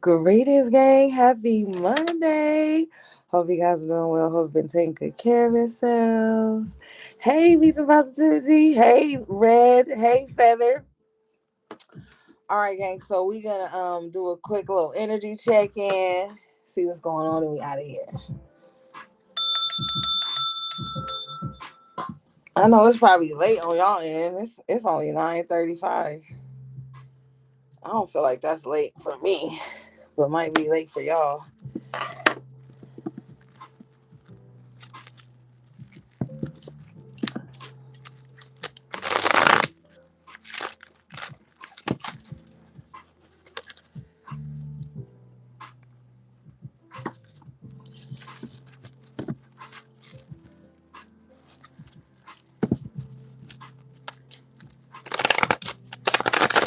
Greetings, gang. Happy Monday. Hope you guys are doing well. Hope you've been taking good care of yourselves. Hey, Peace and Positivity. Hey, Red. Hey, Feather. All right, gang. So we're gonna do a quick little energy check in, see what's going on, and we out of here. I know it's probably late on y'all end. It's only 9:35. I don't feel like that's late for me, but might be late for y'all.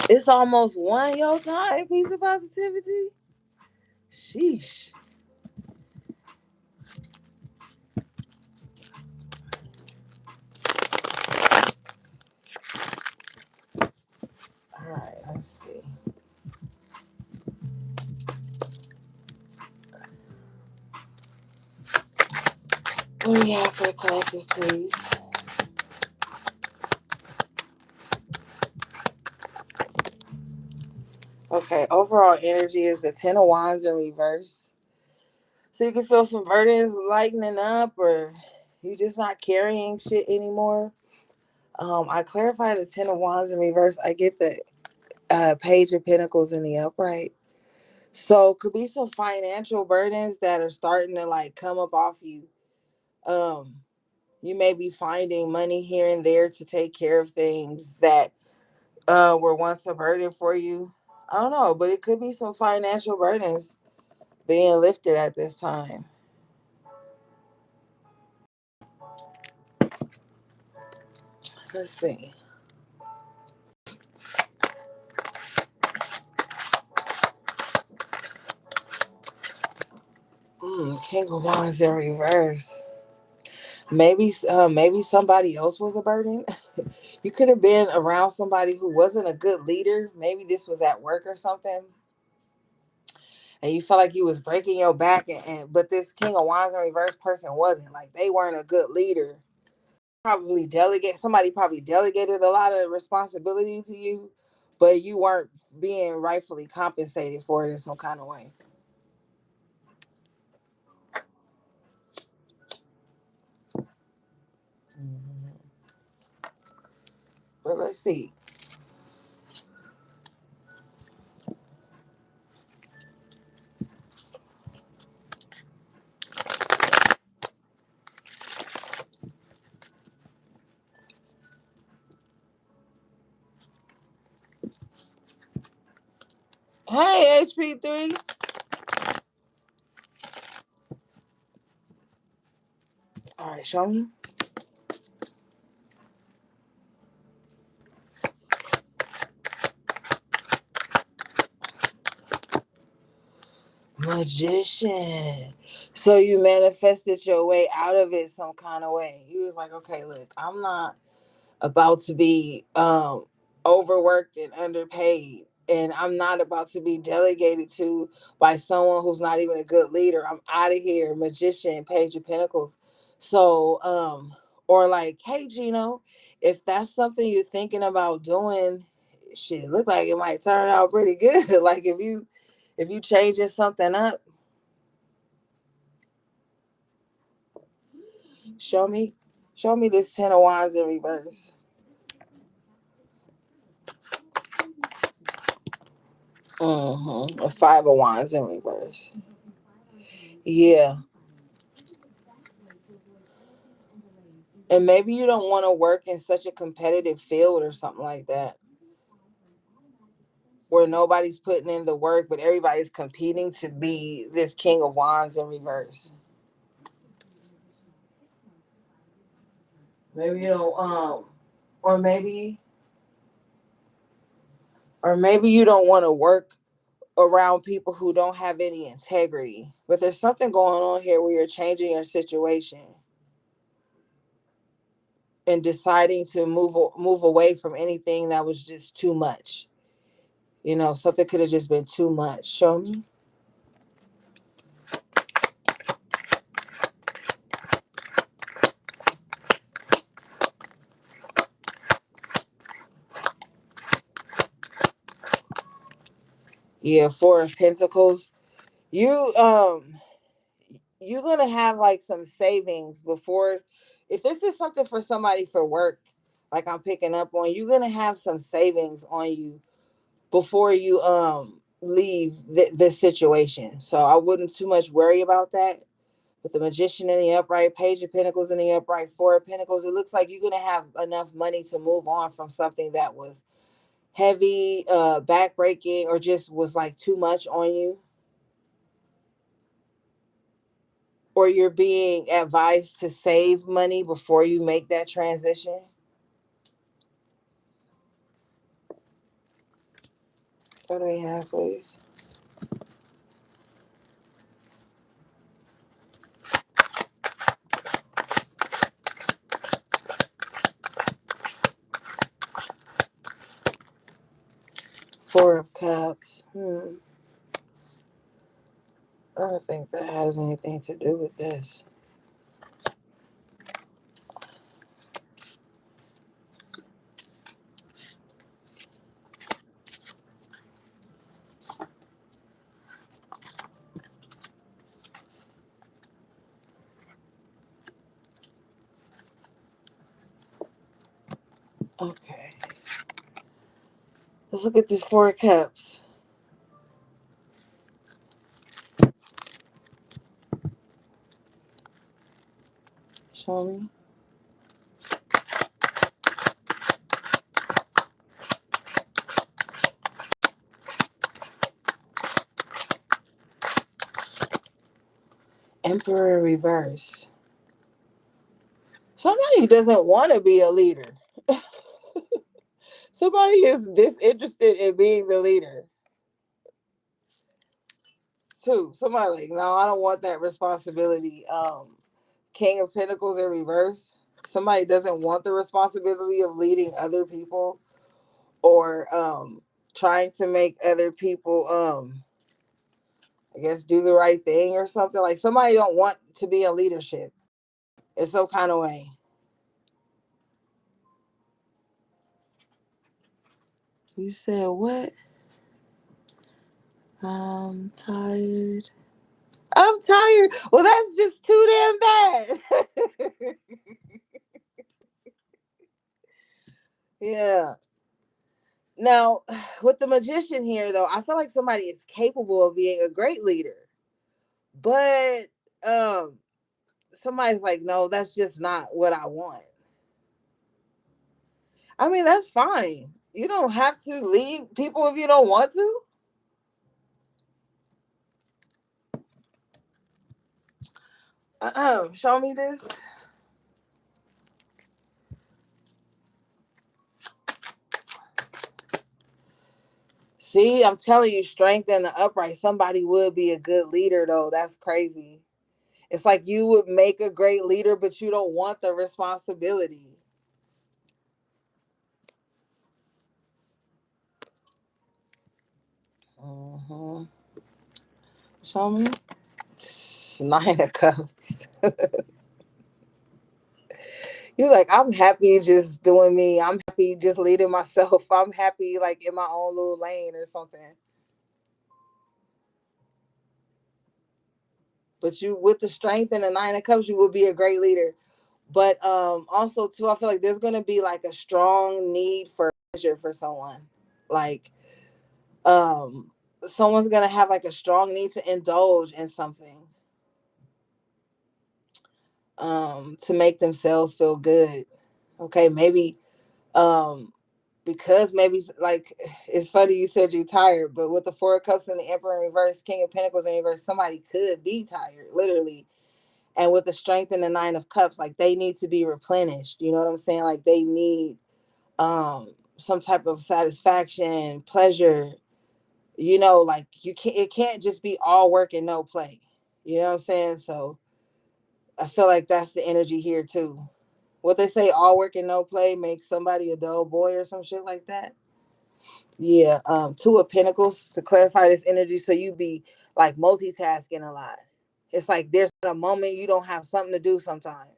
It's almost one your time. Peace and Positivity. Sheesh. All right, let's see. What do we have for the collective, please? Okay, overall energy is the Ten of Wands in reverse. So you can feel some burdens lightening up, or you just not carrying shit anymore. I clarify the Ten of Wands in reverse. I get the Page of Pentacles in the upright. So could be some financial burdens that are starting to like come up off you. Um, you may be finding money here and there to take care of things that were once a burden for you. I don't know, but it could be some financial burdens being lifted at this time. Let's see. King of Wands in reverse. Maybe somebody else was a burden. You could have been around somebody who wasn't a good leader. Maybe this was at work or something, and you felt like you was breaking your back. And but this King of Wands in reverse person wasn't. Like they weren't a good leader. Somebody probably delegated a lot of responsibility to you, but you weren't being rightfully compensated for it in some kind of way. Mhm. But let's see. Hey, HP3. All right, show me. Magician. So you manifested your way out of it some kind of way. You was like, okay, look, I'm not about to be overworked and underpaid. And I'm not about to be delegated to by someone who's not even a good leader. I'm out of here, magician, Page of Pentacles. So, or like, hey Gino, if that's something you're thinking about doing, shit, look like it might turn out pretty good. Like if you changing something up, show me show me this Ten of Wands in reverse. A Five of Wands in reverse. Yeah. And maybe you don't want to work in such a competitive field or something like that, where nobody's putting in the work, but everybody's competing to be this King of Wands in reverse. Maybe you don't or maybe you don't want to work around people who don't have any integrity. But there's something going on here where you're changing your situation and deciding to move away from anything that was just too much. Something could have just been too much. Show me. Yeah, Four of Pentacles. You you're gonna have like some savings before, if this is something for somebody for work, like I'm picking up on, you're gonna have some savings on you before you leave this situation. So I wouldn't too much worry about that. With the Magician in the upright, Page of Pentacles in the upright, Four of Pentacles, it looks like you're gonna have enough money to move on from something that was heavy, backbreaking, or just was like too much on you, or you're being advised to save money before you make that transition. What do we have, please? Four of Cups. I don't think that has anything to do with this. Okay. Let's look at this Four of Cups. Show me. Emperor reverse. Somebody doesn't want to be a leader. Somebody is disinterested in being the leader. Too. Somebody like, no, I don't want that responsibility. King of Pentacles in reverse. Somebody doesn't want the responsibility of leading other people, or trying to make other people I guess do the right thing or something. Like somebody don't want to be in leadership in some kind of way. You said what? I'm tired. I'm tired. Well, that's just too damn bad. Yeah. Now, with the Magician here, though, I feel like somebody is capable of being a great leader, but um, somebody's like, no, that's just not what I want. I mean, that's fine. You don't have to lead people if you don't want to. Show me this. See, I'm telling you, strength in the upright. Somebody would be a good leader, though. That's crazy. It's like you would make a great leader, but you don't want the responsibility. Mm-hmm. Show me. Nine of Cups. You're like, I'm happy just doing me. I'm happy just leading myself. I'm happy like in my own little lane or something. But you, with the strength and the Nine of Cups, you will be a great leader. But also too, I feel like there's gonna be like a strong need for pleasure for someone. Like um someone's gonna have like a strong need to indulge in something, to make themselves feel good. Okay, maybe um because maybe like, it's funny you said you're tired, but with the Four of Cups and the Emperor in reverse, King of Pentacles in reverse, somebody could be tired, literally. And with the strength and the Nine of Cups, like they need to be replenished. You know what I'm saying? Like they need some type of satisfaction, pleasure. You know, like you can't, it can't just be all work and no play. You know what I'm saying? So I feel like that's the energy here too. What they say, all work and no play makes somebody a dull boy or some shit like that. Yeah, Two of Pentacles to clarify this energy, so you be like multitasking a lot. It's like there's a moment you don't have something to do sometimes.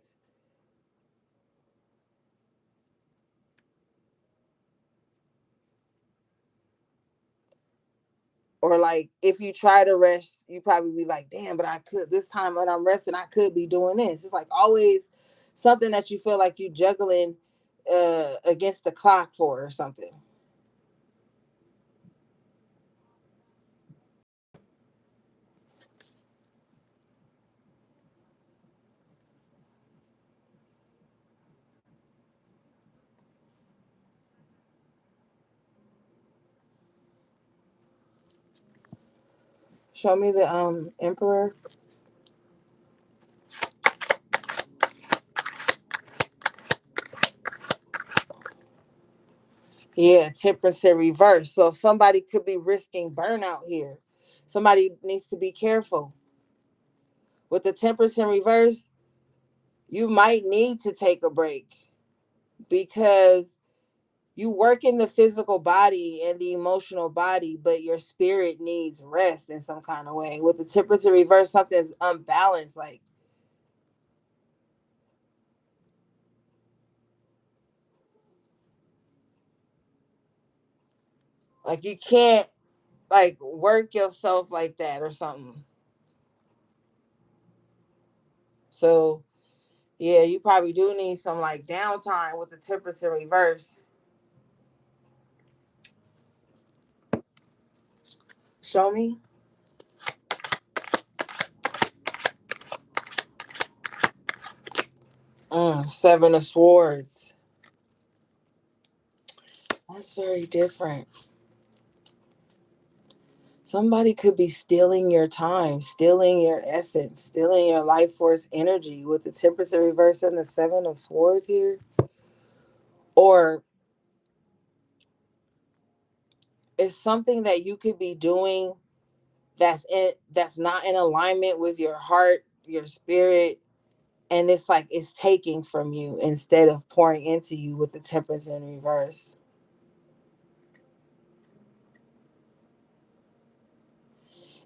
Or like if you try to rest, you probably be like, damn, but I could this time when I'm resting, I could be doing this. It's like always something that you feel like you juggling against the clock for or something. Show me the emperor. Yeah, temperance in reverse. So somebody could be risking burnout here. Somebody needs to be careful. With the temperance in reverse, you might need to take a break because you work in the physical body and the emotional body, but your spirit needs rest in some kind of way. With the temperance in reverse, something's unbalanced. Like you can't like work yourself like that or something. So yeah, you probably do need some like downtime with the temperance in reverse. Show me. 7 of Swords. That's very different. Somebody could be stealing your time, stealing your essence, stealing your life force energy with the temperance in reverse and the 7 of Swords here. Or it's something that you could be doing that's not in alignment with your heart, your spirit, and it's like it's taking from you instead of pouring into you with the temperance in reverse.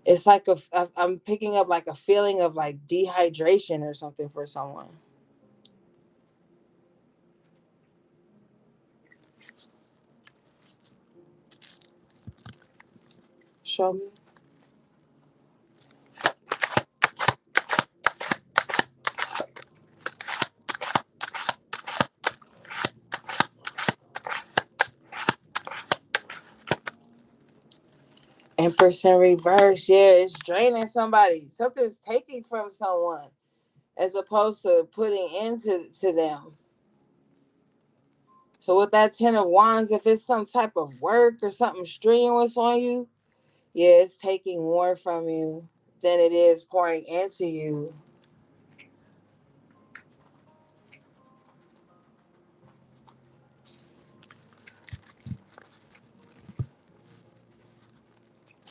It's like I'm picking up like a feeling of like dehydration or something for someone. Show me. Empress in reverse. Yeah, it's draining somebody. Something's taking from someone as opposed to putting into them. So with that 10 of Wands, if it's some type of work or something strenuous on you, yeah, it's taking more from you than it is pouring into you.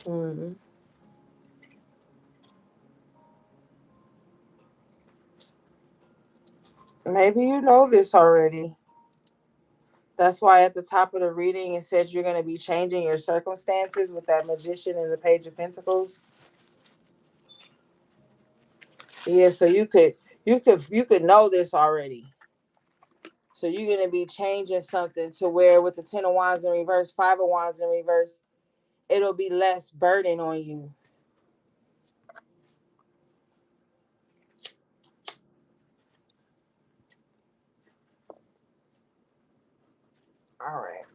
Mhm. Maybe you know this already. That's why at the top of the reading it says you're going to be changing your circumstances with that Magician and the Page of Pentacles. Yeah, so you could know this already. So you're going to be changing something to where with the 10 of Wands in reverse, 5 of Wands in reverse, it'll be less burden on you. All right.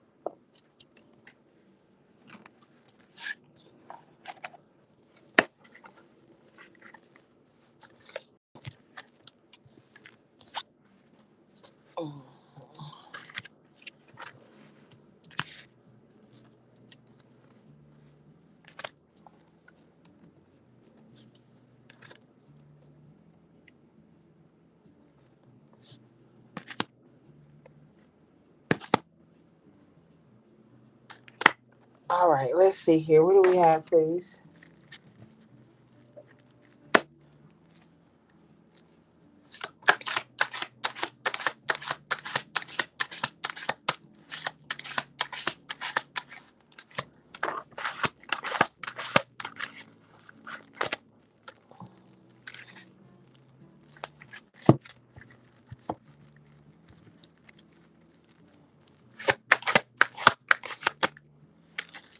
All right, let's see here. What do we have, please?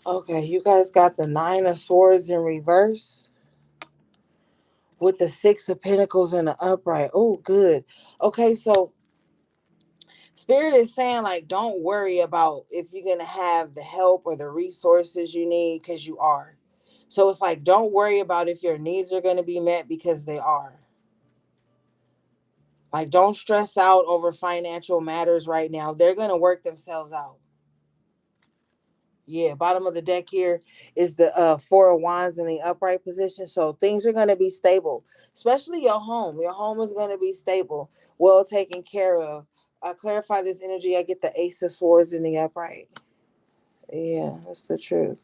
Okay, you guys got the Nine of Swords in reverse with the Six of Pentacles in the upright. Oh, good. Okay, so Spirit is saying, like, don't worry about if you're going to have the help or the resources you need, because you are. So it's like, don't worry about if your needs are going to be met, because they are. Like, don't stress out over financial matters right now. They're going to work themselves out. Yeah, bottom of the deck here is the Four of Wands in the upright position. So things are going to be stable, especially your home. Your home is going to be stable, well taken care of. I clarify this energy. I get the Ace of Swords in the upright. Yeah, that's the truth.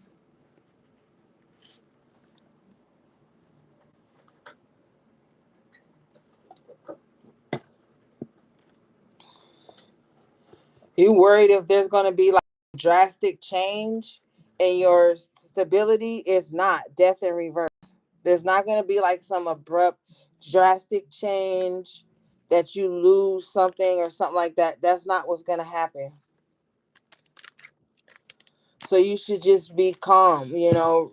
You worried if there's going to be like drastic change in your stability? It's not. Death in reverse. There's not going to be like some abrupt, drastic change that you lose something or something like that. That's not what's going to happen. So you should just be calm, you know.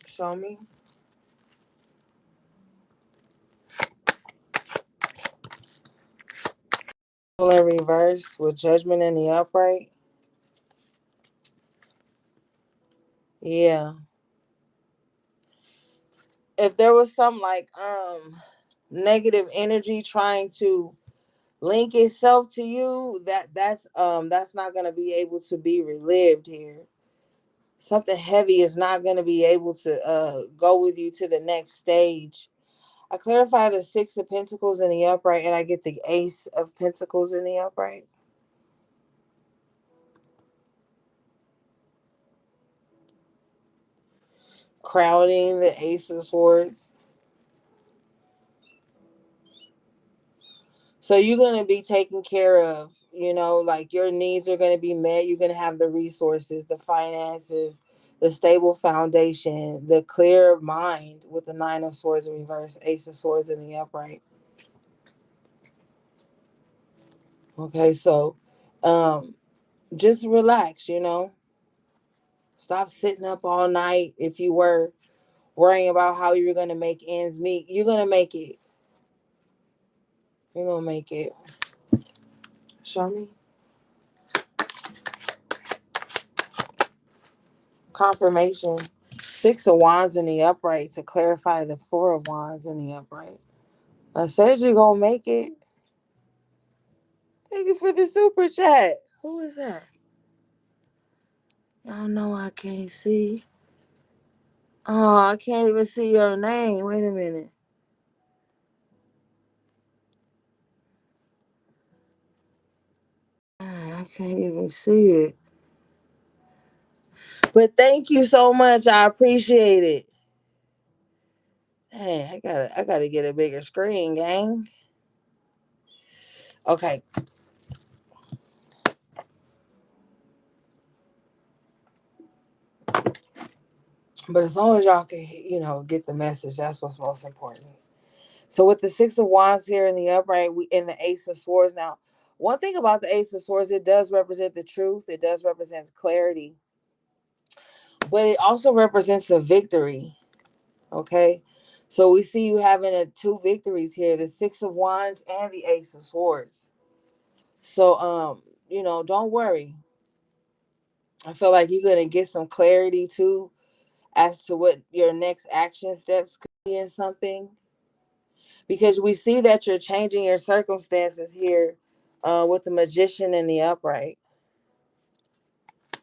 Show me. In reverse with Judgment in the upright. Yeah. If there was some like negative energy trying to link itself to you, that's not going to be able to be relived here. Something heavy is not going to be able to go with you to the next stage. I clarify the Six of Pentacles in the upright, and I get the Ace of Pentacles in the upright. Crowning the Ace of Swords. So you're going to be taken care of, you know, like your needs are going to be met. You're going to have the resources, the finances, the stable foundation, the clear mind with the Nine of Swords in reverse, Ace of Swords in the upright. Okay, so just relax, you know. Stop sitting up all night. If you were worrying about how you were going to make ends meet, you're going to make it. You're going to make it. Show me. Confirmation. Six of Wands in the upright to clarify the Four of Wands in the upright. I said you're going to make it. Thank you for the super chat. Who is that? Y'all know I can't see. Oh, I can't even see your name. Wait a minute. I can't even see it. But thank you so much. I appreciate it. Hey, I gotta get a bigger screen, gang. Okay. But as long as y'all can, you know, get the message, that's what's most important. So with the Six of Wands here in the upright, we in the Ace of Swords. Now, one thing about the Ace of Swords, it does represent the truth. It does represent clarity. But it also represents a victory. Okay. So we see you having two victories here, the Six of Wands and the Ace of Swords. So you know, don't worry. I feel like you're gonna get some clarity too as to what your next action steps could be in something. Because we see that you're changing your circumstances here with the Magician in the upright.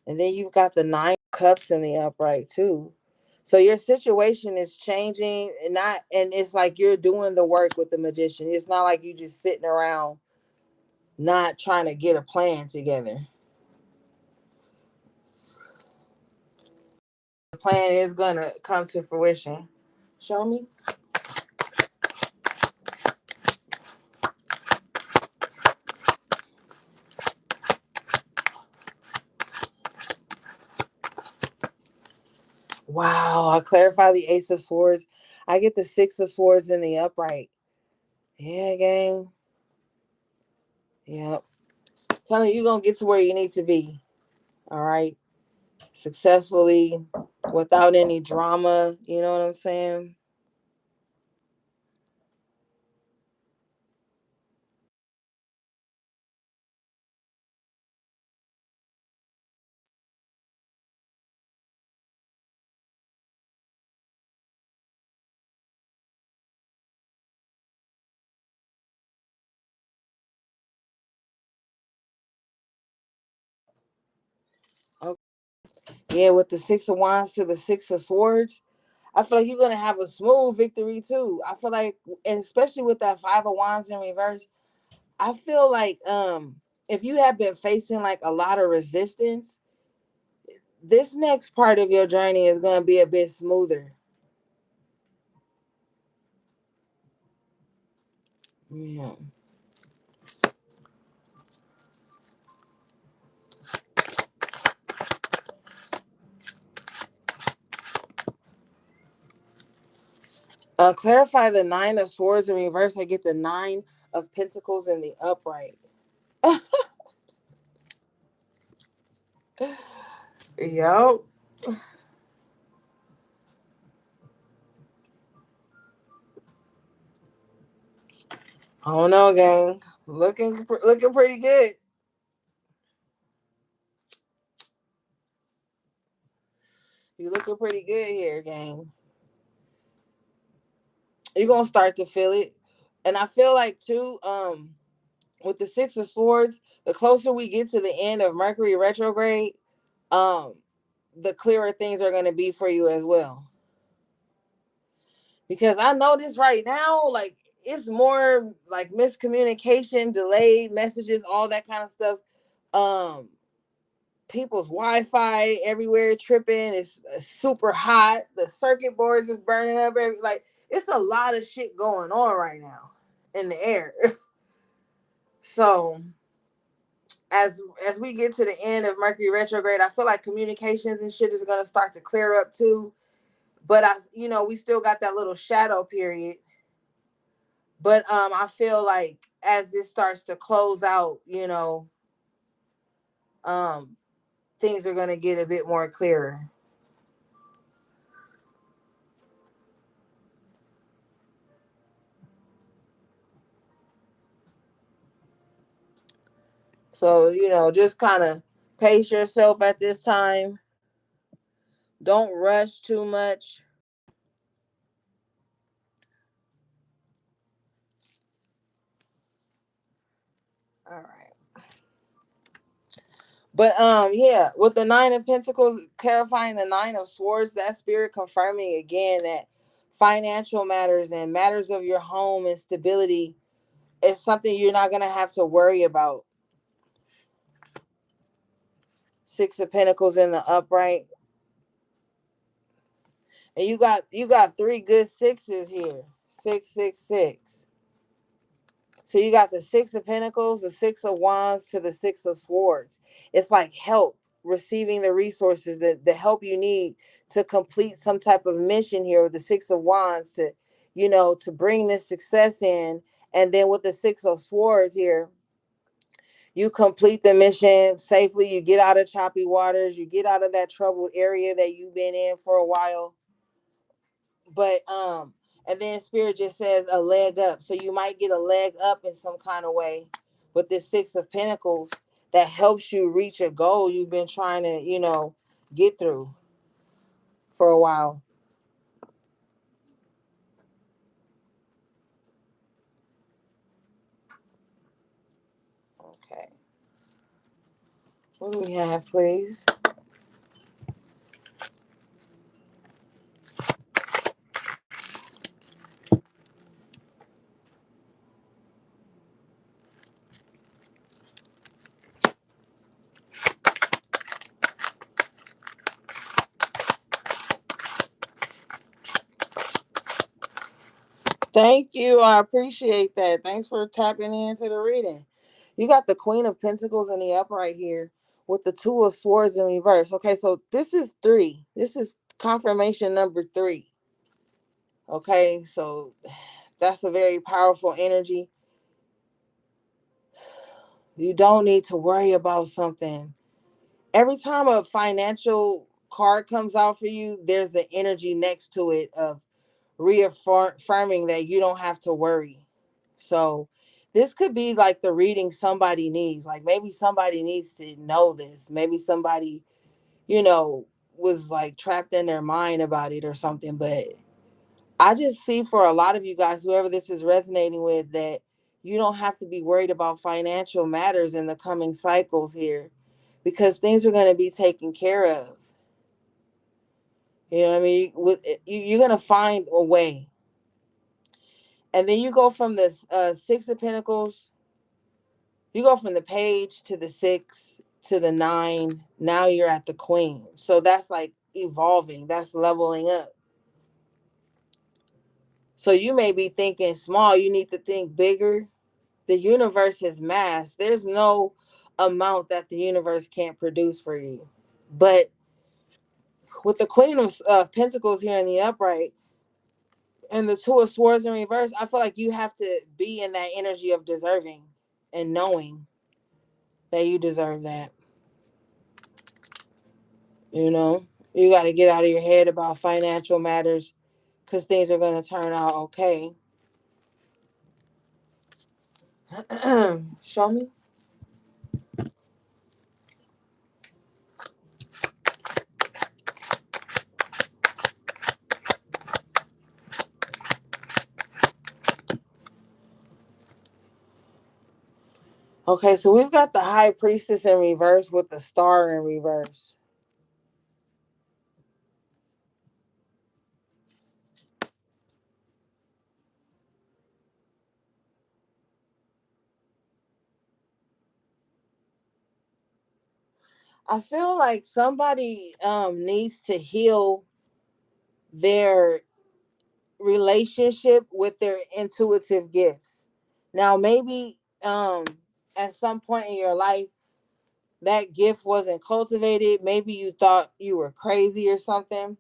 And then you've got the Nine of Cups in the upright too. So your situation is changing, and it's like you're doing the work with the Magician. It's not like you just sitting around not trying to get a plan together. The plan is gonna come to fruition. Show me. Wow, I clarify the Ace of Swords. I get the Six of Swords in the upright. Yeah, gang. Yep. Telling you, you're gonna get to where you need to be. All right. Successfully, without any drama. You know what I'm saying? Okay. Yeah, with the Six of Wands to the Six of Swords, I feel like you're gonna have a smooth victory too. I feel like, and especially with that Five of Wands in reverse, I feel like if you have been facing like a lot of resistance, this next part of your journey is gonna be a bit smoother. Yeah. Clarify the Nine of Swords in reverse. I get the Nine of Pentacles in the upright. Yep. I don't know, gang. Looking pretty good. You looking pretty good here, gang. You're gonna start to feel it. And I feel like too, with the Six of Swords, the closer we get to the end of Mercury retrograde, um, the clearer things are gonna be for you as well. Because I notice right now, like it's more like miscommunication, delayed messages, all that kind of stuff. Um, People's Wi-Fi everywhere tripping. It's super hot. The circuit boards is burning up. Like it's a lot of shit going on right now in the air. So as we get to the end of Mercury retrograde, I feel like communications and shit is gonna start to clear up too. But we still got that little shadow period. But I feel like as this starts to close out, um, things are gonna get a bit more clearer. So, just kind of pace yourself at this time. Don't rush too much. All right. But yeah, with the Nine of Pentacles clarifying the Nine of Swords, that spirit confirming again that financial matters and matters of your home and stability is something you're not gonna have to worry about. Six of Pentacles in the upright. And you got three good sixes here. 666. So you got the Six of Pentacles, the Six of Wands to the Six of Swords. It's like help, receiving the resources, the help you need to complete some type of mission here with the Six of Wands to bring this success in. And then with the Six of Swords here, you complete the mission safely. You get out of choppy waters. You get out of that troubled area that you've been in for a while. But and then spirit just says a leg up, so you might get a leg up in some kind of way with this Six of Pentacles that helps you reach a goal you've been trying to get through for a while. Okay, what do we have, please? Thank you, I appreciate that. Thanks for tapping into the reading. You got the Queen of Pentacles in the upright here with the Two of Swords in reverse. Okay, so this is three. This is confirmation number three. Okay, so that's a very powerful energy. You don't need to worry about something. Every time a financial card comes out for you, there's an energy next to it of reaffirming that you don't have to worry. So this could be like the reading somebody needs. Like maybe somebody needs to know this. Maybe somebody, you know, was like trapped in their mind about it or something. But I just see for a lot of you guys, whoever this is resonating with, that you don't have to be worried about financial matters in the coming cycles here because things are going to be taken care of. You know what I mean? You're going to find a way. And then you go from the Six of Pentacles, you go from the Page to the Six to the Nine. Now you're at the Queen. So that's like evolving, that's leveling up. So you may be thinking small, you need to think bigger. The universe is mass. There's no amount that the universe can't produce for you. But with the Queen of Pentacles here in the upright and the Two of Swords in reverse, I feel like you have to be in that energy of deserving and knowing that you deserve that. You know, you got to get out of your head about financial matters because things are going to turn out okay. Show me. Okay, so we've got the High Priestess in reverse with the Star in reverse. I feel like somebody needs to heal their relationship with their intuitive gifts. Now, maybe at some point in your life, that gift wasn't cultivated. Maybe you thought you were crazy or something.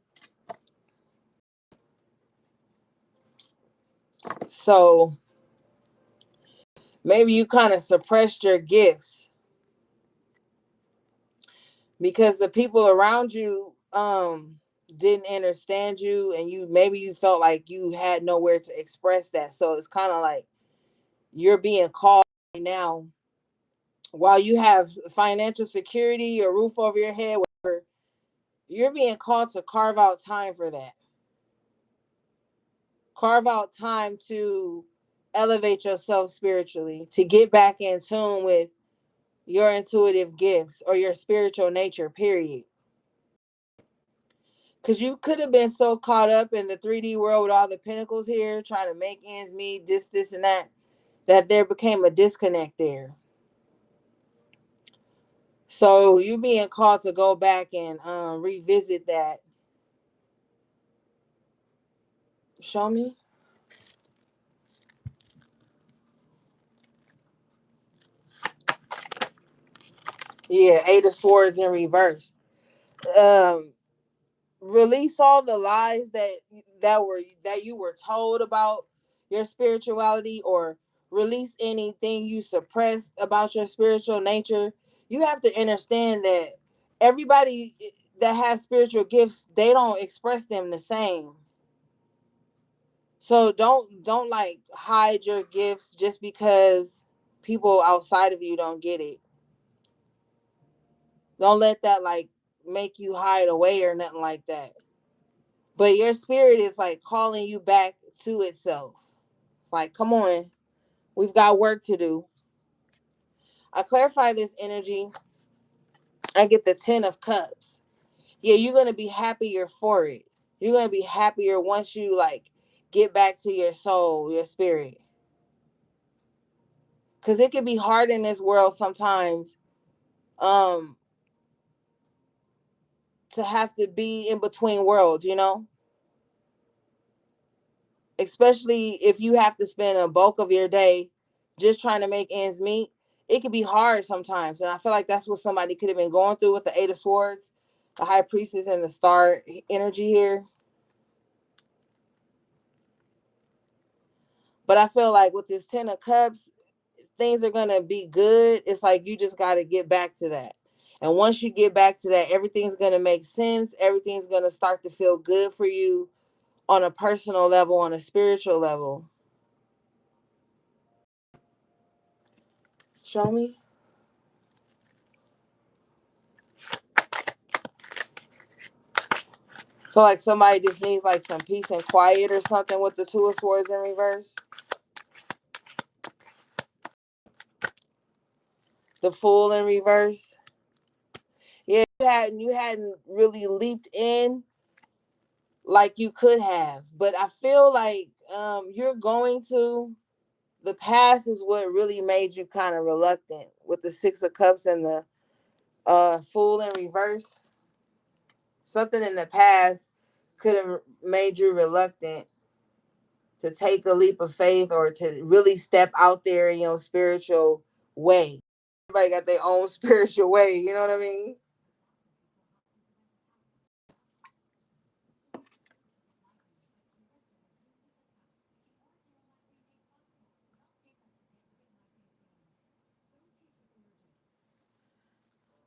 So maybe you kind of suppressed your gifts because the people around you didn't understand you, and you felt like you had nowhere to express that. So it's kind of like you're being called right now while you have financial security, a roof over your head, whatever. You're being called to carve out time for that. Carve out time to elevate yourself spiritually, to get back in tune with your intuitive gifts or your spiritual nature, period. Because you could have been so caught up in the 3D world with all the pinnacles here, trying to make ends meet, this, and that, that there became a disconnect there. So you being called to go back and revisit that. Show me. Yeah, Eight of Swords in reverse. Um, Release all the lies that you were told about your spirituality, or release anything you suppressed about your spiritual nature. You have to understand that everybody that has spiritual gifts, they don't express them the same. So don't like hide your gifts just because people outside of you don't get it. Don't let that like make you hide away or nothing like that. But your spirit is like calling you back to itself. Like, come on, we've got work to do. I clarify this energy. I get the 10 of Cups. Yeah, you're going to be happier for it. You're going to be happier once you like get back to your soul, your spirit. Because it can be hard in this world sometimes um, to have to be in between worlds, you know? Especially if you have to spend a bulk of your day just trying to make ends meet. It can be hard sometimes, and I feel like that's what somebody could have been going through with the Eight of Swords, the High Priestess, and the Star energy here. But I feel like with this 10 of Cups, things are gonna be good, it's like you just gotta get back to that. And once you get back to that, everything's gonna make sense. Everything's gonna start to feel good for you on a personal level, on a spiritual level. Show me. Feel like somebody just needs like some peace and quiet or something with the Two of Swords in reverse. The Fool in reverse. Yeah, you hadn't really leaped in like you could have. But I feel like you're going to. The past is what really made you kind of reluctant with the Six of Cups and the Fool in reverse. Something in the past could have made you reluctant to take a leap of faith or to really step out there in your spiritual way. Everybody got their own spiritual way, you know what I mean?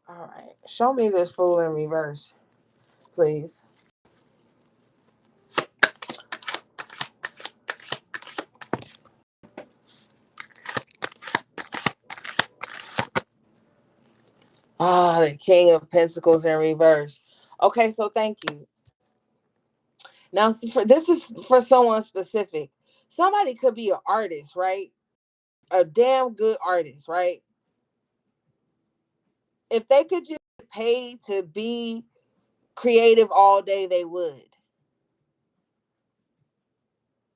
All right. Show me this Fool in reverse, please. Ah, the King of Pentacles in reverse. Okay, so thank you. Now, this is for someone specific. Somebody could be an artist, right? A damn good artist, right? If they could just pay to be creative all day, they would.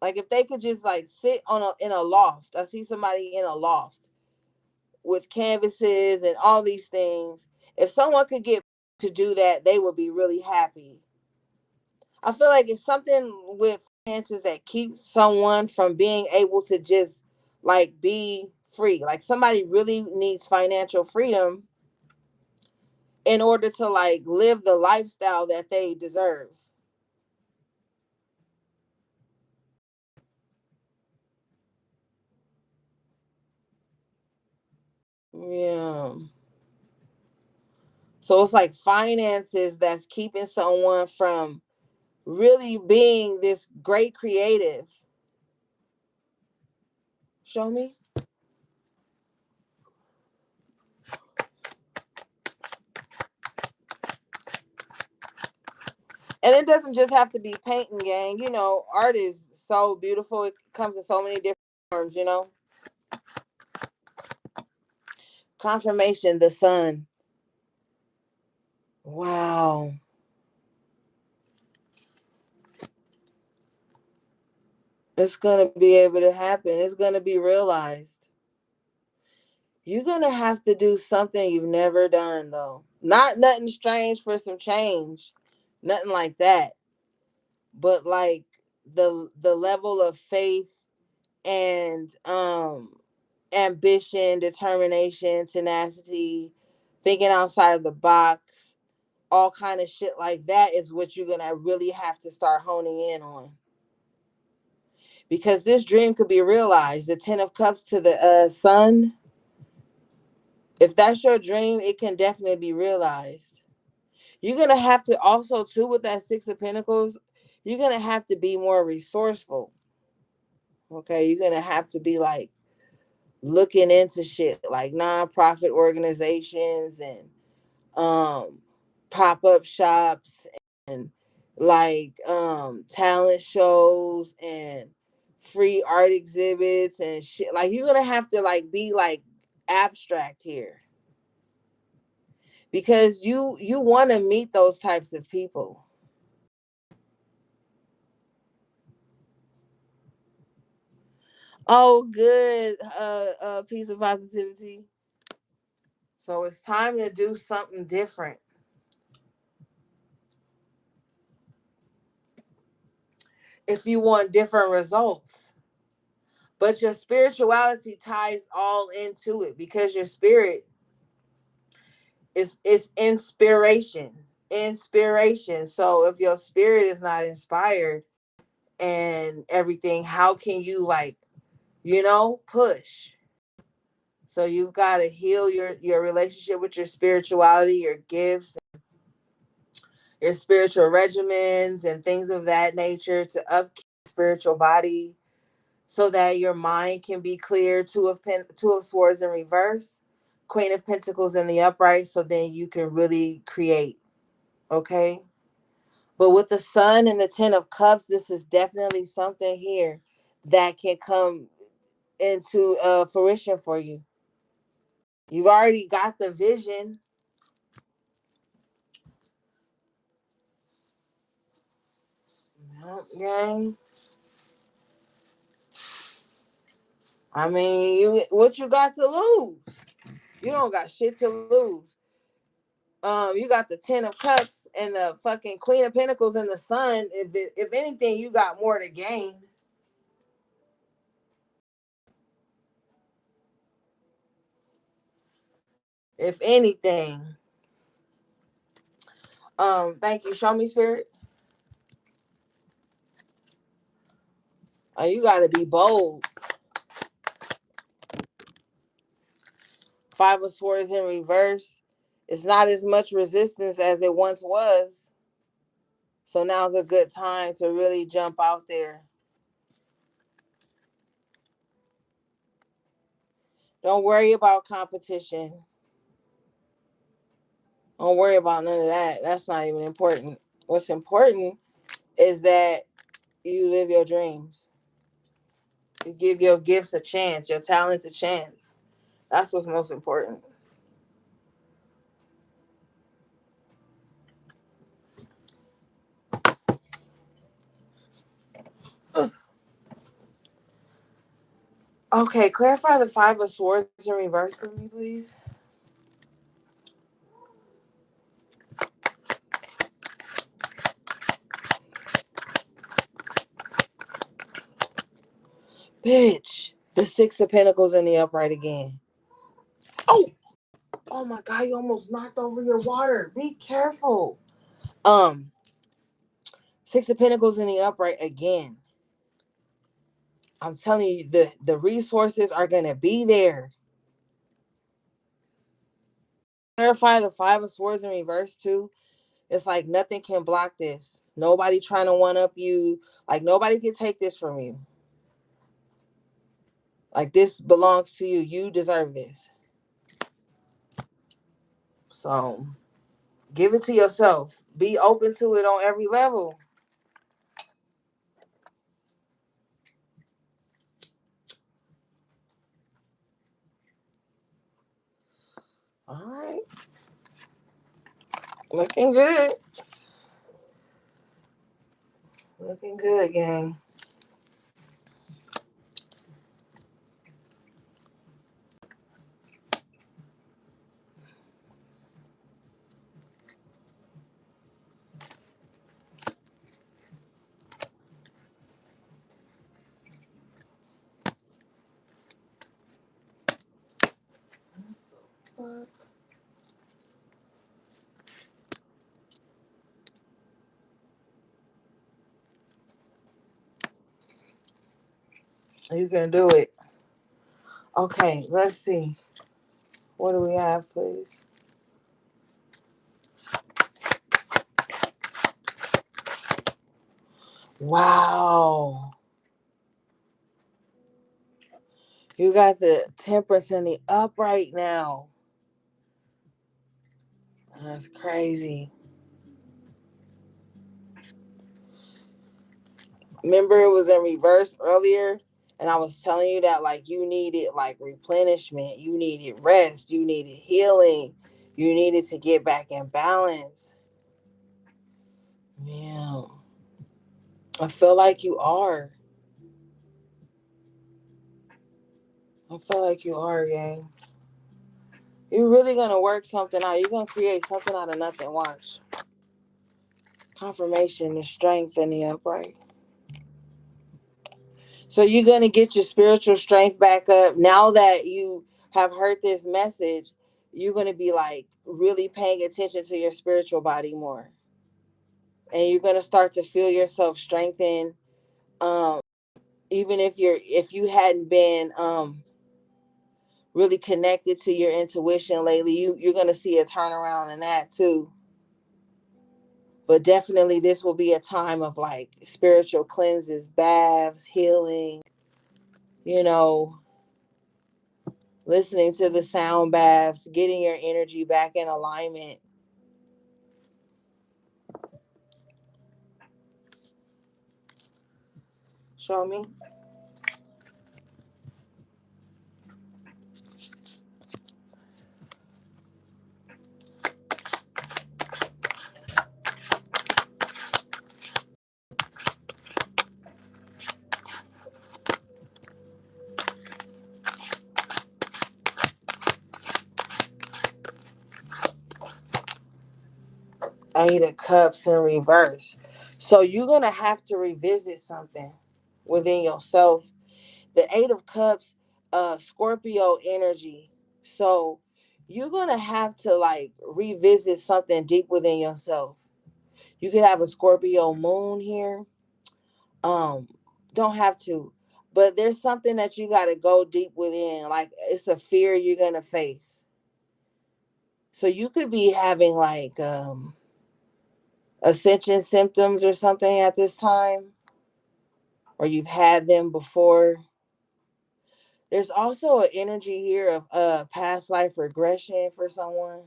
Like if they could just like sit on a in a loft. I see somebody in a loft with canvases and all these things. If someone could get to do that, they would be really happy. I feel like it's something with finances that keeps someone from being able to just like be free. Like somebody really needs financial freedom in order to like live the lifestyle that they deserve. Yeah. So it's like finances that's keeping someone from really being this great creative. Show me. And it doesn't just have to be painting, gang. You know, art is so beautiful. It comes in so many different forms, you know. Confirmation, the sun. Wow. It's going to be able to happen. It's going to be realized. You're going to have to do something you've never done, though. Not nothing strange for some change. Nothing like that. But like the level of faith and ambition, determination, tenacity, thinking outside of the box, all kind of shit like that is what you're gonna really have to start honing in on. Because this dream could be realized. The Ten of Cups to the Sun. If that's your dream, it can definitely be realized. You're gonna have to also too with that Six of Pentacles. You're gonna have to be more resourceful. Okay, you're gonna have to be like looking into shit like nonprofit organizations and um pop-up shops and like talent shows and free art exhibits and shit. Like you're gonna have to like be like abstract here because you want to meet those types of people. Oh, good. Piece of positivity. So it's time to do something different if you want different results. But your spirituality ties all into it because your spirit is inspiration. Inspiration. So if your spirit is not inspired and everything, how can you like, push? So you've got to heal your relationship with your spirituality, your gifts, your spiritual regimens, and things of that nature to upkeep your spiritual body, so that your mind can be clear. Two of swords in reverse, Queen of Pentacles in the upright, so then you can really create. Okay. But with the Sun and the Ten of Cups, this is definitely something here that can come into fruition for you. You've already got the vision. Gang. I mean, what you got to lose? You don't got shit to lose. You got the Ten of Cups and the fucking Queen of Pentacles and the Sun. If anything, you got more to gain. If anything. Thank you. Show me, Spirit. You gotta be bold. Five of Swords in reverse. It's not as much resistance as it once was. So now's a good time to really jump out there. Don't worry about competition. Don't worry about none of that. That's not even important. What's important is that you live your dreams. You give your gifts a chance, your talents a chance. That's what's most important. Okay, clarify the Five of Swords in reverse for me, please. Bitch. The Six of Pentacles in the upright again. Oh, oh my God, you almost knocked over your water. Be careful. Um, Six of Pentacles in the upright again. I'm telling you, the resources are gonna be there. Clarify the Five of Swords in reverse too. It's like nothing can block this. Nobody trying to one up you. Like nobody can take this from you. Like this belongs to you. You deserve this. So give it to yourself. Be open to it on every level. All right. Looking good. Looking good, gang. You can do it. Okay, let's see. What do we have, please? Wow. You got the Temperance in the upright now. That's crazy. Remember it was in reverse earlier? And I was telling you that like you needed like replenishment, you needed rest, you needed healing, you needed to get back in balance. Yeah. I feel like you are. I feel like you are, gang. You're really gonna work something out. You're gonna create something out of nothing. Watch. Confirmation, the strength in the upright. So you're gonna get your spiritual strength back up. Now that you have heard this message, you're gonna be like really paying attention to your spiritual body more. And you're gonna start to feel yourself strengthen. Um, even if you hadn't been really connected to your intuition lately. You're gonna see a turnaround in that too. But definitely this will be a time of like spiritual cleanses, baths, healing, you know, listening to the sound baths, getting your energy back in alignment. Show me. Eight of Cups in reverse. So you're gonna have to revisit something within yourself. The Eight of Cups, Scorpio energy. So you're gonna have to like revisit something deep within yourself. You could have a Scorpio moon here. Um, don't have to, but there's something that you gotta go deep within. Like it's a fear you're gonna face. So you could be having like ascension symptoms or something at this time, or you've had them before. There's also an energy here of past life regression for someone.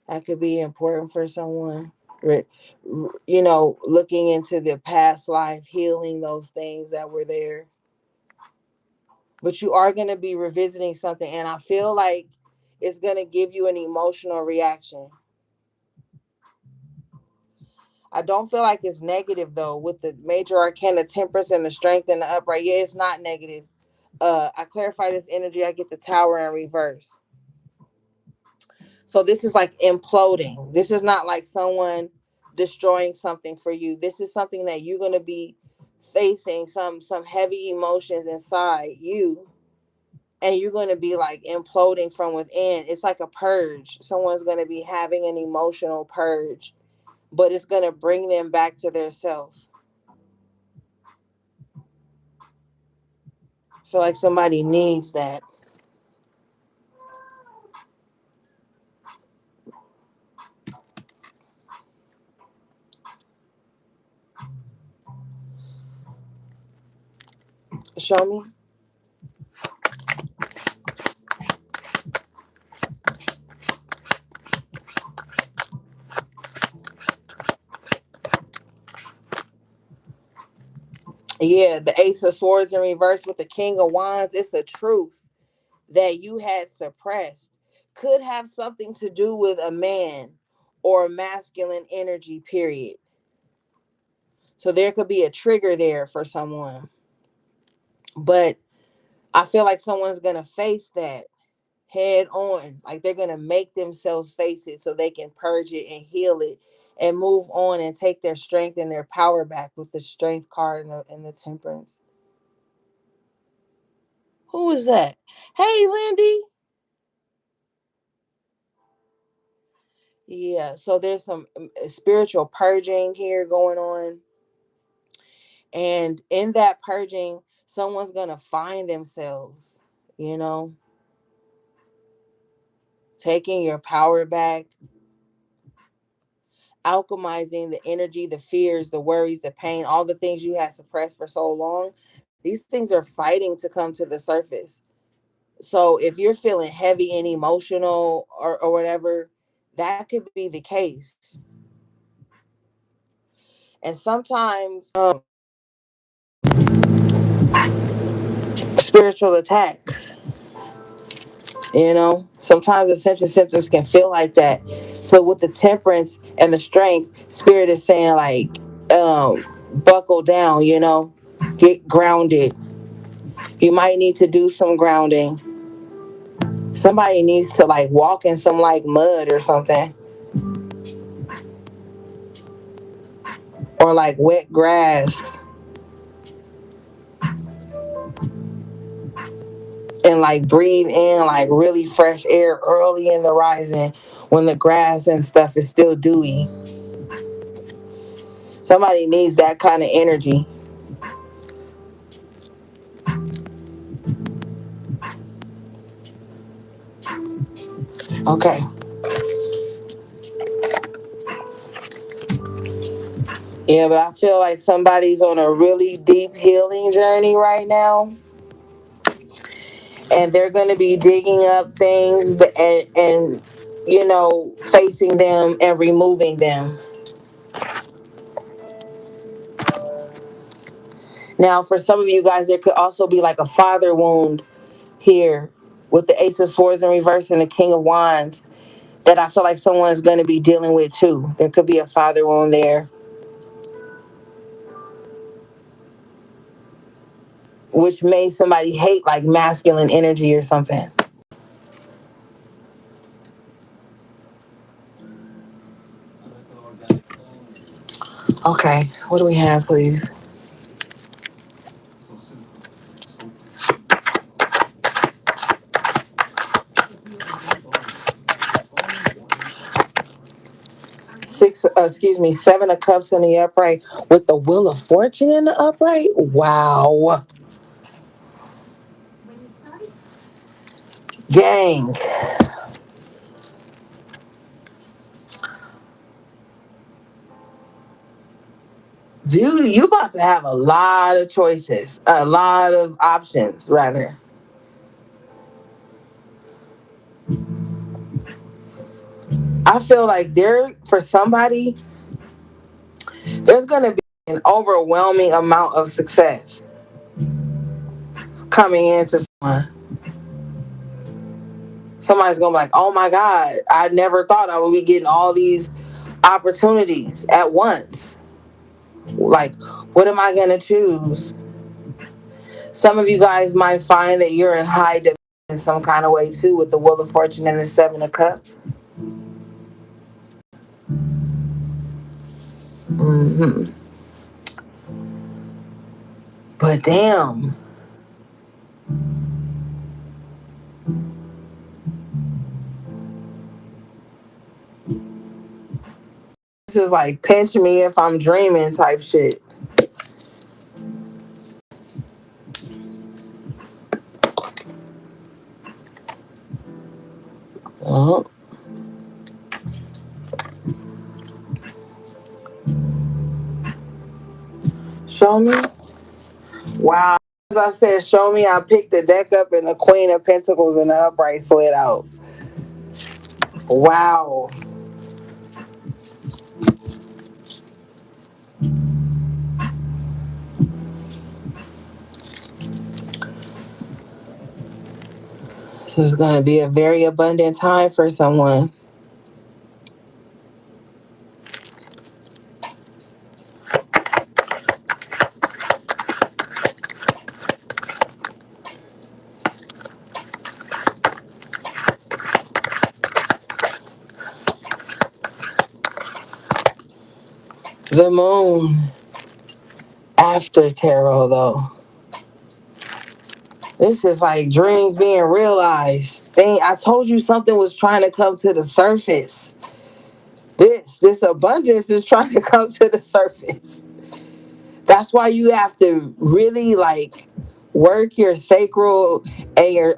That could be important for someone. You know, looking into the past life, healing those things that were there. But you are going to be revisiting something, and I feel like it's going to give you an emotional reaction. I don't feel like it's negative though. With the major arcana, temperance, and the strength and the upright, yeah, it's not negative. I clarify this energy. I get the tower in reverse. So this is like imploding. This is not like someone destroying something for you. This is something that you're gonna be facing some heavy emotions inside you, and you're gonna be like imploding from within. It's like a purge. Someone's gonna be having an emotional purge, but it's gonna bring them back to their self. I feel like somebody needs that. Show me. Yeah, the Ace of Swords in reverse with the King of Wands. It's a truth that you had suppressed. Could have something to do with a man or masculine energy, period. So there could be a trigger there for someone. But I feel like someone's going to face that head on. Like they're going to make themselves face it so they can purge it and heal it and move on and take their strength and their power back with the strength card and the temperance. Who is that? Hey, Lindy. Yeah, so there's some spiritual purging here going on. And in that purging, someone's going to find themselves, you know, taking your power back, alchemizing the energy, the fears, the worries, the pain, all the things you had suppressed for so long. These things are fighting to come to the surface. So if you're feeling heavy and emotional or whatever, that could be the case. And sometimes spiritual attacks, you know, sometimes ascension symptoms can feel like that. So with the temperance and the strength, spirit is saying like, buckle down, you know, get grounded. You might need to do some grounding. Somebody needs to like walk in some like mud or something, or like wet grass, and like breathe in like really fresh air early in the rising when the grass and stuff is still dewy. Somebody needs that kind of energy. Okay. Yeah, but I feel like somebody's on a really deep healing journey right now, and they're going to be digging up things and facing them and removing them. Now, for some of you guys, there could also be like a father wound here with the Ace of Swords in reverse and the King of Wands that I feel like someone's going to be dealing with too. There could be a father wound there, which made somebody hate like masculine energy or something. Okay, what do we have, please? Seven of Cups in the upright with the Wheel of Fortune in the upright. Wow. Gang. Dude, you about to have a lot of choices, a lot of options, rather. I feel like for somebody, there's going to be an overwhelming amount of success coming into someone. Somebody's going to be like, oh my God, I never thought I would be getting all these opportunities at once. Like, what am I going to choose? Some of you guys might find that you're in high demand in some kind of way too with the Wheel of Fortune and the Seven of Cups. Hmm. But damn. This is like pinch me if I'm dreaming type shit. Uh-huh. Show me. Wow. As I said, show me. I picked the deck up and the Queen of Pentacles and the upright slid out. Wow. This is going to be a very abundant time for someone. The Moon after tarot, though. This is like dreams being realized. I told you something was trying to come to the surface. This abundance is trying to come to the surface. That's why you have to really like work your sacral and your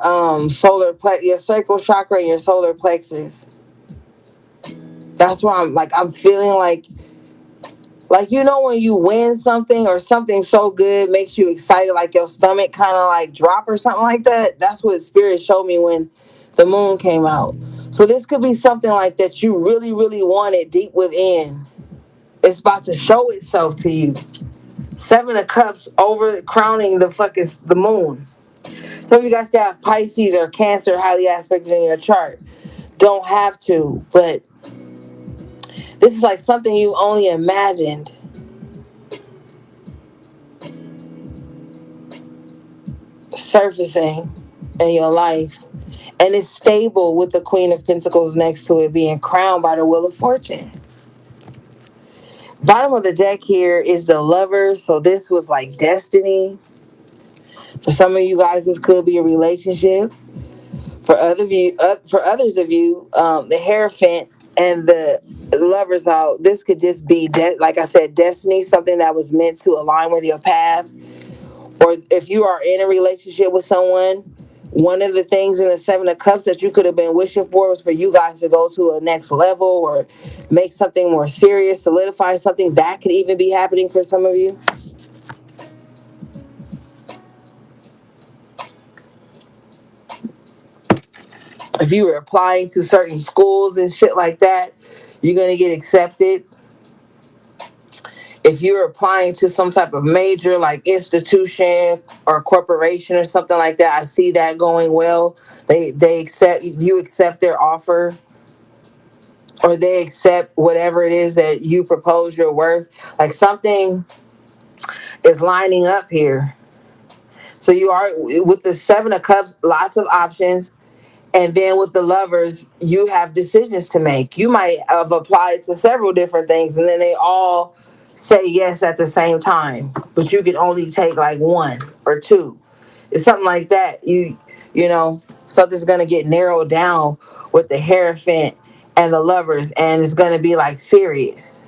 your sacral chakra and your solar plexus. That's why I'm feeling like when you win something or something so good makes you excited, like your stomach kind of like drop or something like that. That's what spirit showed me when the moon came out. So this could be something like that you really really wanted deep within. It's about to show itself to you. Seven of Cups over crowning the moon. Some of you guys can have Pisces or Cancer highly aspected in your chart. Don't have to, but this is like something you only imagined surfacing in your life. And it's stable with the Queen of Pentacles next to it being crowned by the Wheel of Fortune. Bottom of the deck here is the Lover. So this was like destiny. For some of you guys, this could be a relationship. For others of you, the Hierophant and the Lovers out. This could just be, like I said, destiny, something that was meant to align with your path. Or if you are in a relationship with someone, One of the things in the Seven of Cups that you could have been wishing for was for you guys to go to a next level or make something more serious, solidify something. That could even be happening for some of you. If you were applying to certain schools and shit like that, you're going to get accepted. If you're applying to some type of major like institution or corporation or something like that, I see that going well. They accept, you accept their offer, or they accept whatever it is that you propose your worth. Like something is lining up here. So you are with the Seven of Cups, lots of options. And then with the Lovers, you have decisions to make. You might have applied to several different things and then they all say yes at the same time, but you can only take like one or two. It's something like that. You know, something's gonna get narrowed down with the Hierophant and the Lovers, and it's gonna be like serious.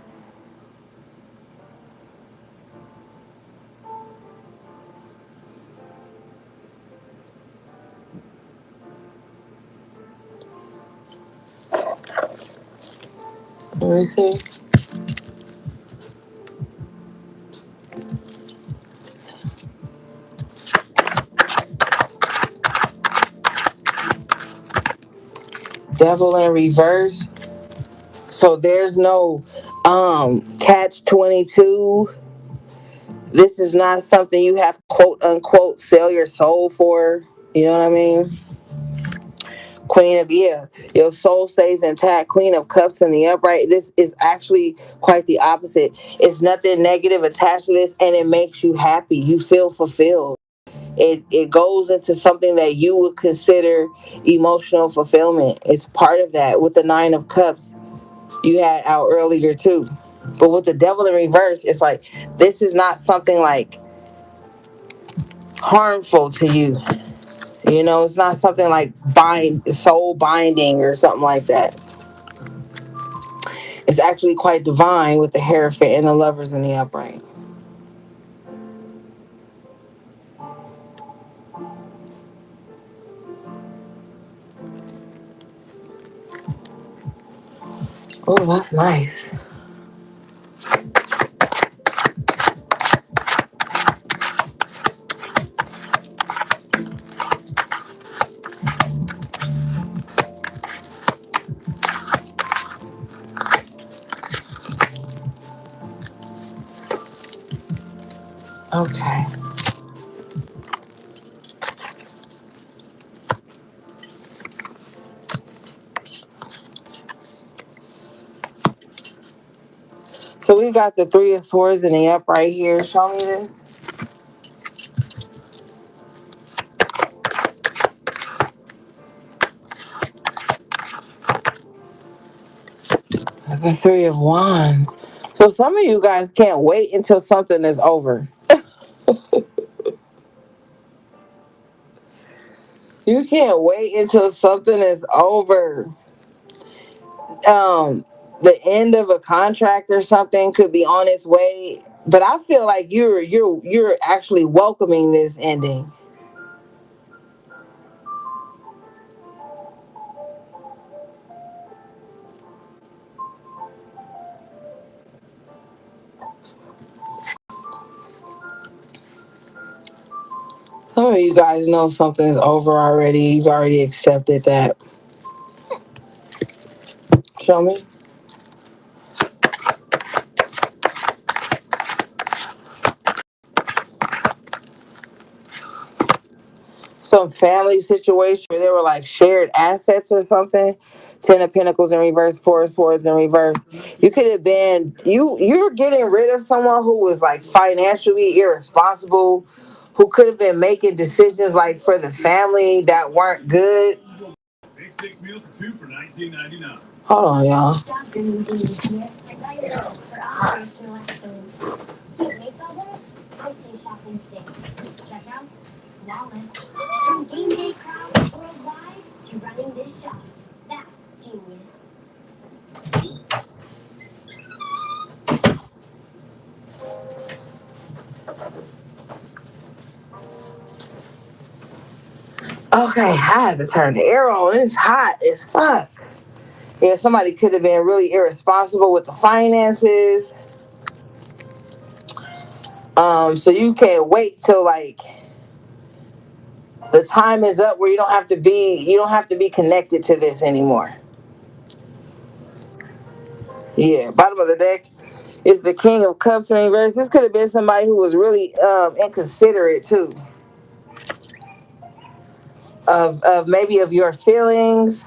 Let me see. Devil in reverse. So there's no catch 22. This is not something you have quote unquote sell your soul for. You know what I mean? Queen of, yeah, your soul stays intact. Queen of Cups in the upright. This is actually quite the opposite. It's nothing negative attached to this, and it makes you happy. You feel fulfilled. It goes into something that you would consider emotional fulfillment. It's part of that. With the Nine of Cups you had out earlier too. But with the Devil in reverse, it's like this is not something like harmful to you. You know, it's not something like soul binding or something like that. It's actually quite divine with the Hierophant and the Lovers in the upright. Oh, that's nice. Okay. So we got the Three of Swords in the upright here. Show me this. That's the Three of Wands. So some of you guys can't wait until something is over. You can't wait until something is over. Um, the end of a contract or something could be on its way, but I feel like you're actually welcoming this ending. Some of you guys know something's over already. You've already accepted that. Show me. Some family situation where there were like shared assets or something. Ten of Pentacles in reverse, Four of Swords in reverse. You could have been you're getting rid of someone who was like financially irresponsible, who could have been making decisions like for the family that weren't good. Big six meal for two for $19.99. Hold on, y'all. Okay, I had to turn the air on. It's hot as fuck. Yeah, somebody could have been really irresponsible with the finances. So you can't wait till like the time is up where you don't have to be connected to this anymore. Yeah, bottom of the deck is the King of Cups in reverse. This could have been somebody who was really inconsiderate too. Of maybe of your feelings.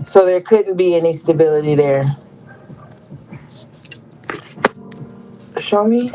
So there couldn't be any stability there. Show me.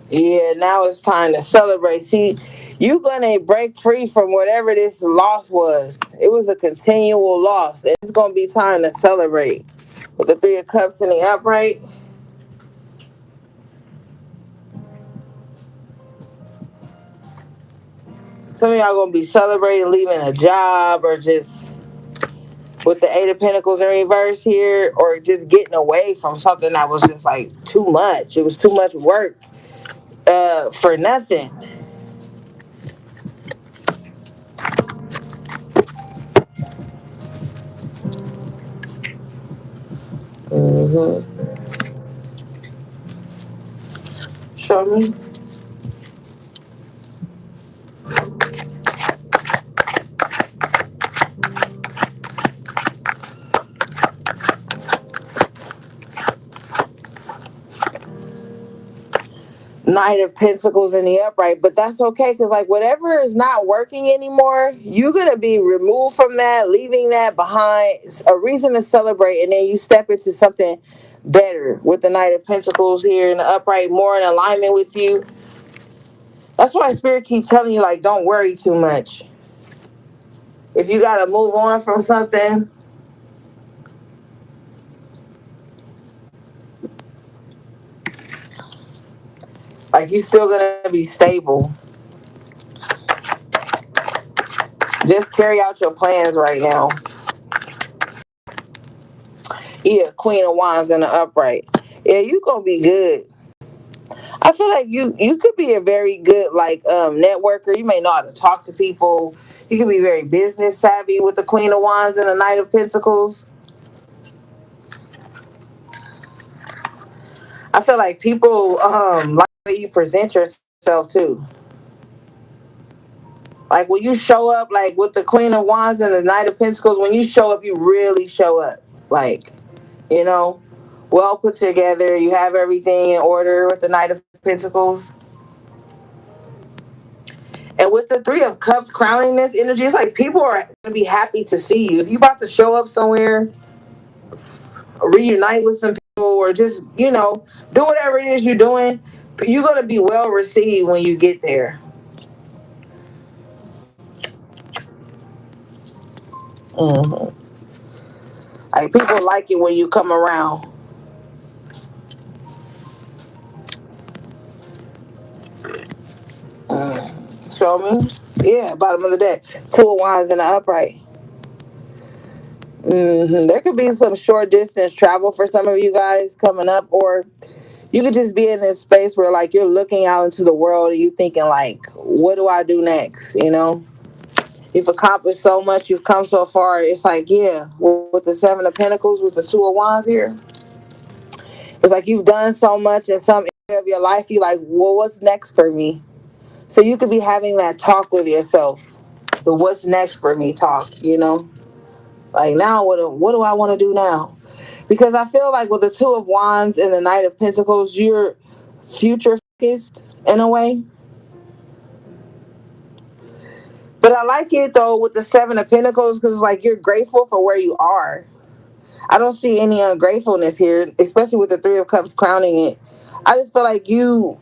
Yeah, now it's time to celebrate. See, you're gonna break free from whatever this loss was. It was a continual loss. It's gonna be time to celebrate. With the Three of Cups in the upright. Some of y'all gonna be celebrating leaving a job or just with the Eight of Pentacles in reverse here, or just getting away from something that was just like too much. It was too much work for nothing. Mm-hmm. Show me. Knight of Pentacles in the upright, but that's okay because like whatever is not working anymore, you're gonna be removed from that, leaving that behind. It's a reason to celebrate, and then you step into something better with the Knight of Pentacles here in the upright, more in alignment with you. That's why Spirit keeps telling you like don't worry too much. If you gotta move on from something, like you're still gonna be stable. Just carry out your plans right now. Yeah, Queen of Wands in the upright. Yeah, you gonna be good. I feel like you could be a very good like networker. You may know how to talk to people. You could be very business savvy with the Queen of Wands and the Knight of Pentacles. I feel like people like the way you present yourself too. Like when you show up, like with the Queen of Wands and the Knight of Pentacles, when you show up, you really show up. Like, you know, well put together. You have everything in order with the Knight of Pentacles. And with the Three of Cups crowning this energy, it's like people are going to be happy to see you. If you about to show up somewhere, reunite with some people, or just, do whatever it is you're doing, you're going to be well received when you get there. Mm-hmm. Like people like it when you come around. Show me. Yeah, bottom of the deck. Two of Wands in the upright. There could be some short distance travel for some of you guys coming up, or you could just be in this space where like you're looking out into the world and you thinking like, what do I do next? You've accomplished so much, you've come so far. It's like, yeah, with the Seven of Pentacles, with the Two of Wands here, it's like you've done so much in some area of your life. You like, well, what's next for me? So you could be having that talk with yourself, the what's next for me talk. Like now, what do I want to do now? Because I feel like with the Two of Wands and the Knight of Pentacles, you're future focused in a way. But I like it though with the Seven of Pentacles because it's like you're grateful for where you are. I don't see any ungratefulness here, especially with the Three of Cups crowning it. I just feel like you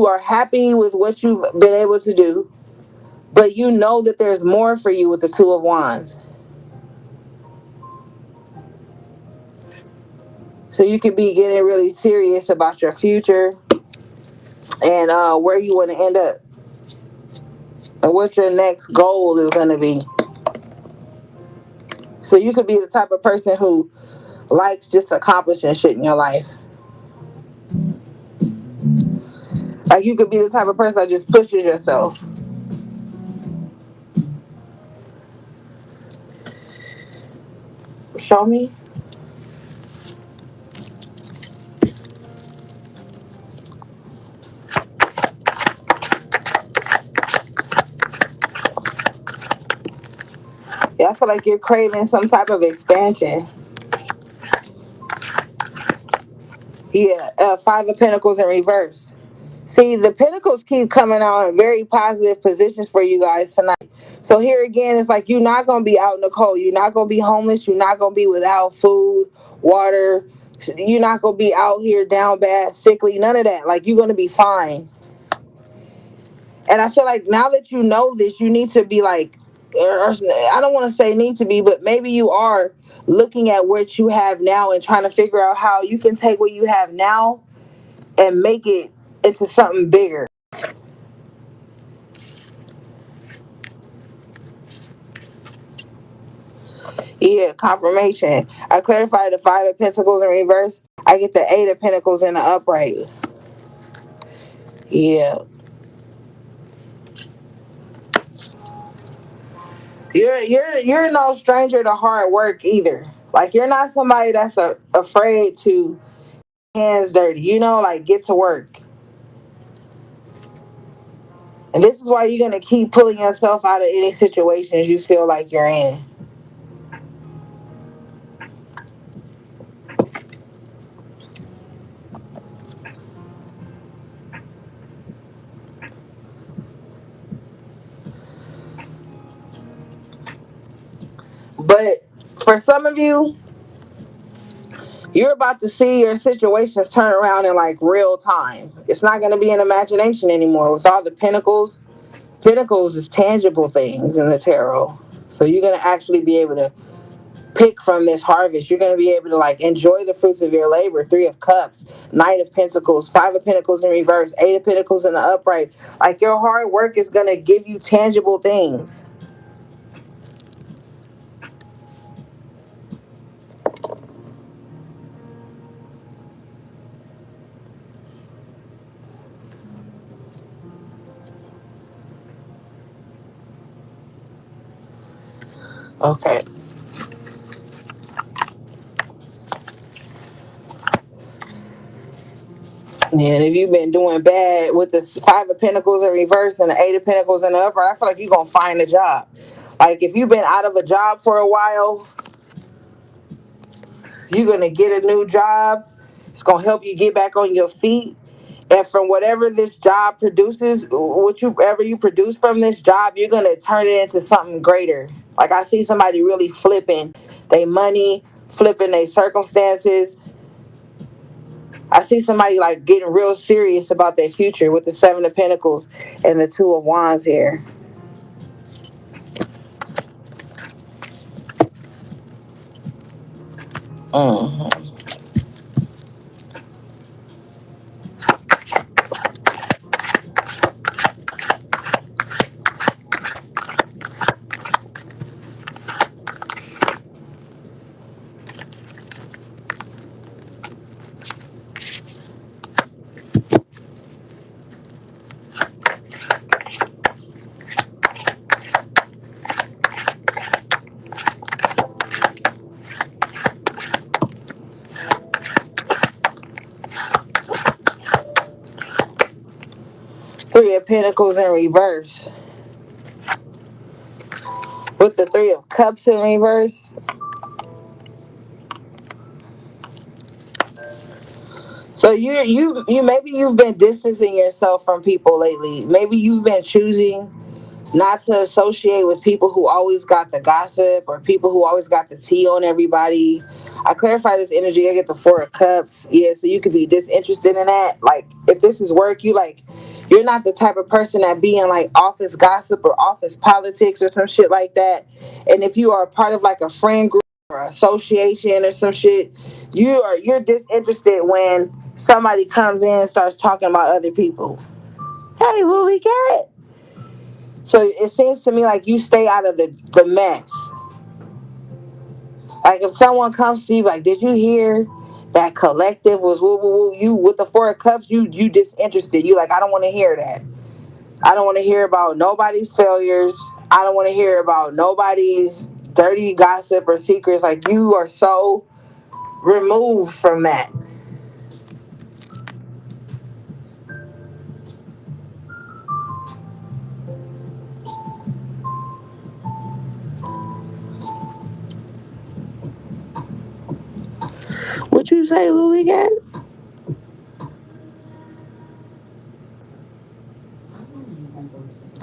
are happy with what you've been able to do, but you know that there's more for you with the Two of Wands. So you could be getting really serious about your future and where you want to end up and what your next goal is going to be. So you could be the type of person who likes just accomplishing shit in your life. Like you could be the type of person that just pushes yourself. Show me. Yeah, I feel like you're craving some type of expansion. Yeah, Five of Pentacles in reverse. See, the Pentacles keep coming out in very positive positions for you guys tonight. So here again, it's like you're not going to be out in the cold. You're not going to be homeless. You're not going to be without food, water. You're not going to be out here down bad, sickly, none of that. Like, you're going to be fine. And I feel like now that you know this, you need to be like, I don't want to say need to be, but maybe you are looking at what you have now and trying to figure out how you can take what you have now and make it into something bigger. Yeah, confirmation. I clarified the Five of Pentacles in reverse. I get the Eight of Pentacles in the upright. Yeah. You're no stranger to hard work either. Like you're not somebody that's afraid to hands dirty. Like get to work. And this is why you're gonna keep pulling yourself out of any situations you feel like you're in. But for some of you, you're about to see your situations turn around in like real time. It's not gonna be an imagination anymore. With all the pentacles, pentacles is tangible things in the tarot. So you're gonna actually be able to pick from this harvest. You're going to be able to like enjoy the fruits of your labor. Three of Cups, Knight of Pentacles, Five of Pentacles in reverse, Eight of Pentacles in the upright. Like your hard work is going to give you tangible things. Okay. Yeah, and if you've been doing bad with the Five of Pentacles in reverse and the Eight of Pentacles in the upright, I feel like you're going to find a job. Like if you've been out of a job for a while, you're going to get a new job. It's going to help you get back on your feet. And from whatever this job produces, whatever you produce from this job, you're going to turn it into something greater. Like I see somebody really flipping their money, flipping their circumstances. I see somebody like getting real serious about their future with the Seven of Pentacles and the Two of Wands here. Mm-hmm. Three of Pentacles in reverse with the Three of Cups in reverse. So you maybe you've been distancing yourself from people lately. Maybe you've been choosing not to associate with people who always got the gossip or people who always got the tea on everybody. I clarify this energy. I get the Four of Cups. Yeah, so you could be disinterested in that. Like if this is work, you're not the type of person that be in like office gossip or office politics or some shit like that. And if you are a part of like a friend group or association or some shit, you're disinterested when somebody comes in and starts talking about other people. say, Lily Cat? So it seems to me like you stay out of the mess. Like if someone comes to you, like, did you hear that collective was woo woo woo? You with the Four of Cups, you disinterested. You like, I don't want to hear that. I don't want to hear about nobody's failures. I don't want to hear about nobody's dirty gossip or secrets. Like you are so removed from that. What you say, Lily Cat?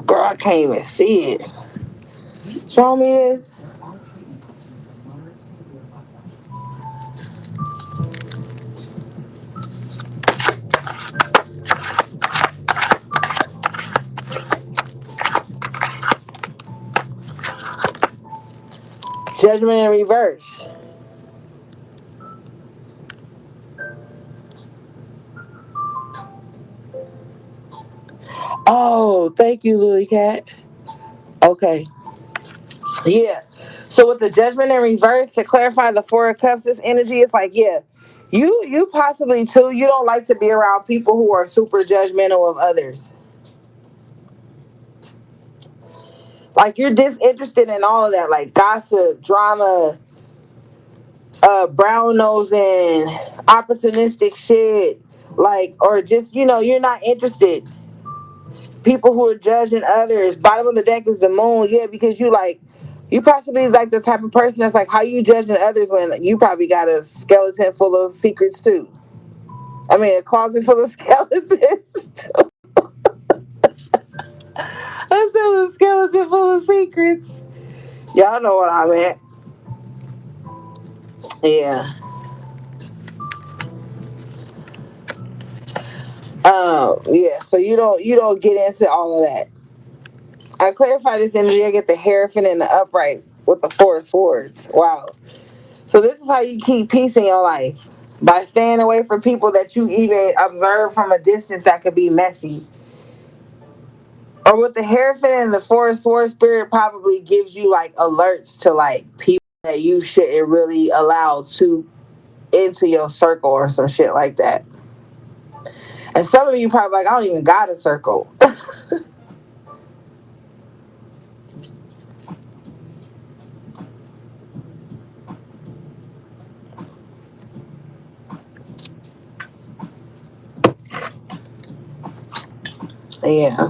Girl, I can't even see it. Show me this. Judgment in reverse. Oh, thank you, Lily Cat. Okay. Yeah. So with the judgment in reverse, to clarify the Four of Cups, this energy is like, yeah, you possibly too, you don't like to be around people who are super judgmental of others. Like you're disinterested in all of that, like gossip, drama, brown nosing, opportunistic shit. Like, or just, you're not interested. People who are judging others. Bottom of the deck is the moon, yeah, because you possibly like the type of person that's like, how you judging others when you probably got a skeleton full of secrets too. I mean, a closet full of skeletons too. A skeleton full of secrets. Y'all know what I meant. Yeah. Yeah. So you don't get into all of that. I clarify this energy. I get the Hierophant and the upright with the Four of Swords. Wow. So this is how you keep peace in your life. By staying away from people that you even observe from a distance that could be messy. Or with the Hierophant and the Four of Swords, spirit probably gives you like alerts to like people that you shouldn't really allow to into your circle or some shit like that. And some of you probably like, I don't even got a circle. Yeah.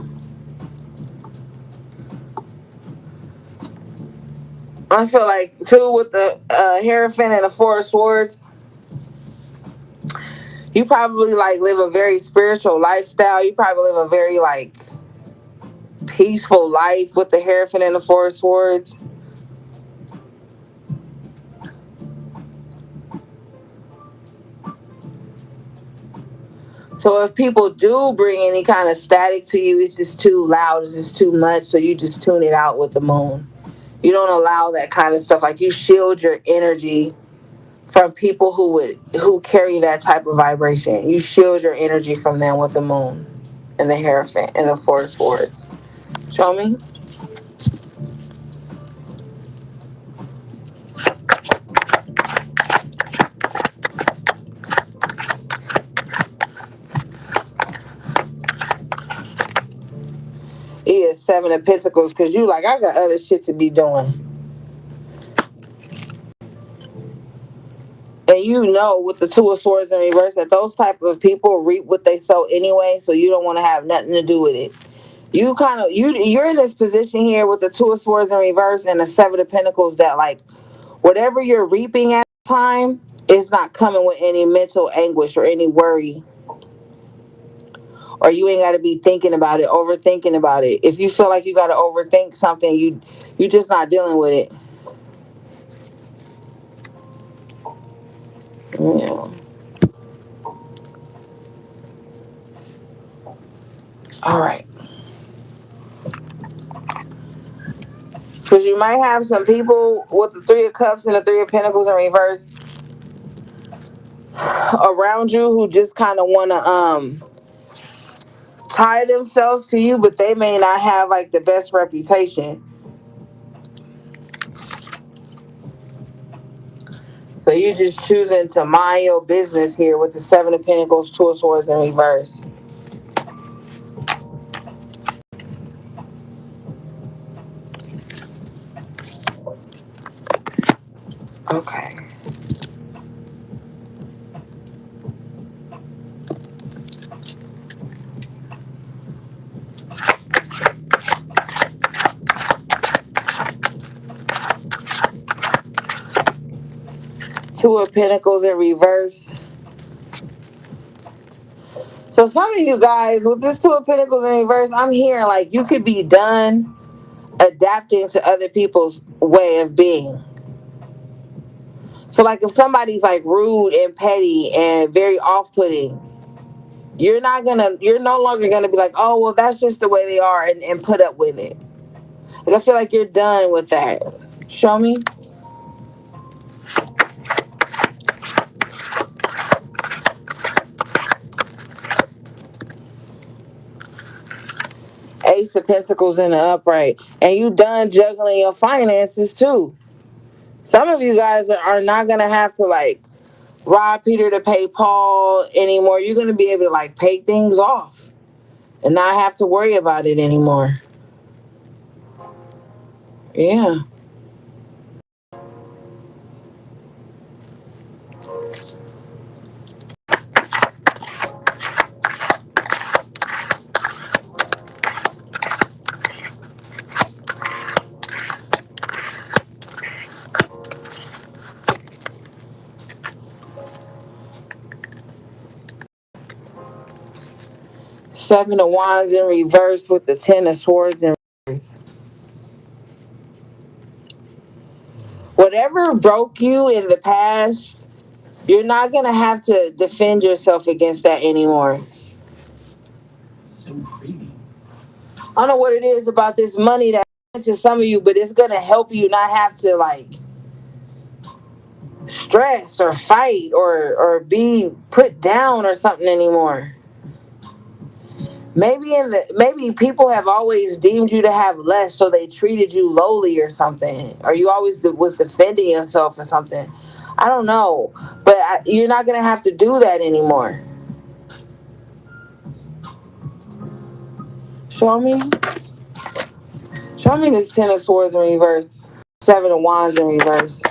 I feel like too with the Hierophant and the Four of Swords, you probably like live a very spiritual lifestyle. You probably live a very like peaceful life with the Hierophant and the Four of Swords. So if people do bring any kind of static to you, it's just too loud, it's just too much, so you just tune it out with the moon. You don't allow that kind of stuff. Like you shield your energy from people who carry that type of vibration. You shield your energy from them with the moon and the Hierophant and the Four of Swords. Show me. Yeah, Seven of Pentacles, because you like, I got other shit to be doing. And you know with the Two of Swords in reverse that those type of people reap what they sow anyway, so you don't want to have nothing to do with it. You kind of you're in this position here with the Two of Swords in reverse and the Seven of Pentacles that like whatever you're reaping at the time is not coming with any mental anguish or any worry, or you ain't got to be thinking about it, overthinking about it. If you feel like you got to overthink something, you just not dealing with it. Yeah. All right. Because you might have some people with the Three of Cups and the Three of Pentacles in reverse around you who just kind of want tie themselves to you, but they may not have like the best reputation. So you're just choosing to mind your business here with the Seven of Pentacles, Two of Swords in reverse. Okay. Two of Pentacles in reverse. So some of you guys, with this Two of Pentacles in reverse, I'm hearing like you could be done adapting to other people's way of being. So like if somebody's like rude and petty and very off-putting, you're no longer gonna be like, oh well that's just the way they are, and put up with it. Like I feel like you're done with that. Show me. Ace of Pentacles in the upright. And you done juggling your finances too. Some of you guys are not gonna have to like rob Peter to pay Paul anymore. You're gonna be able to like pay things off and not have to worry about it anymore. Yeah. Seven of Wands in reverse with the Ten of Swords in reverse. Whatever broke you in the past, you're not going to have to defend yourself against that anymore. I don't know what it is about this money that to some of you, but it's going to help you not have to like stress or fight or be put down or something anymore. Maybe people have always deemed you to have less, so they treated you lowly or something, or you always was defending yourself or something. I don't know, but you're not gonna have to do that anymore. Show me, show me this Ten of Swords in reverse, Seven of Wands in reverse.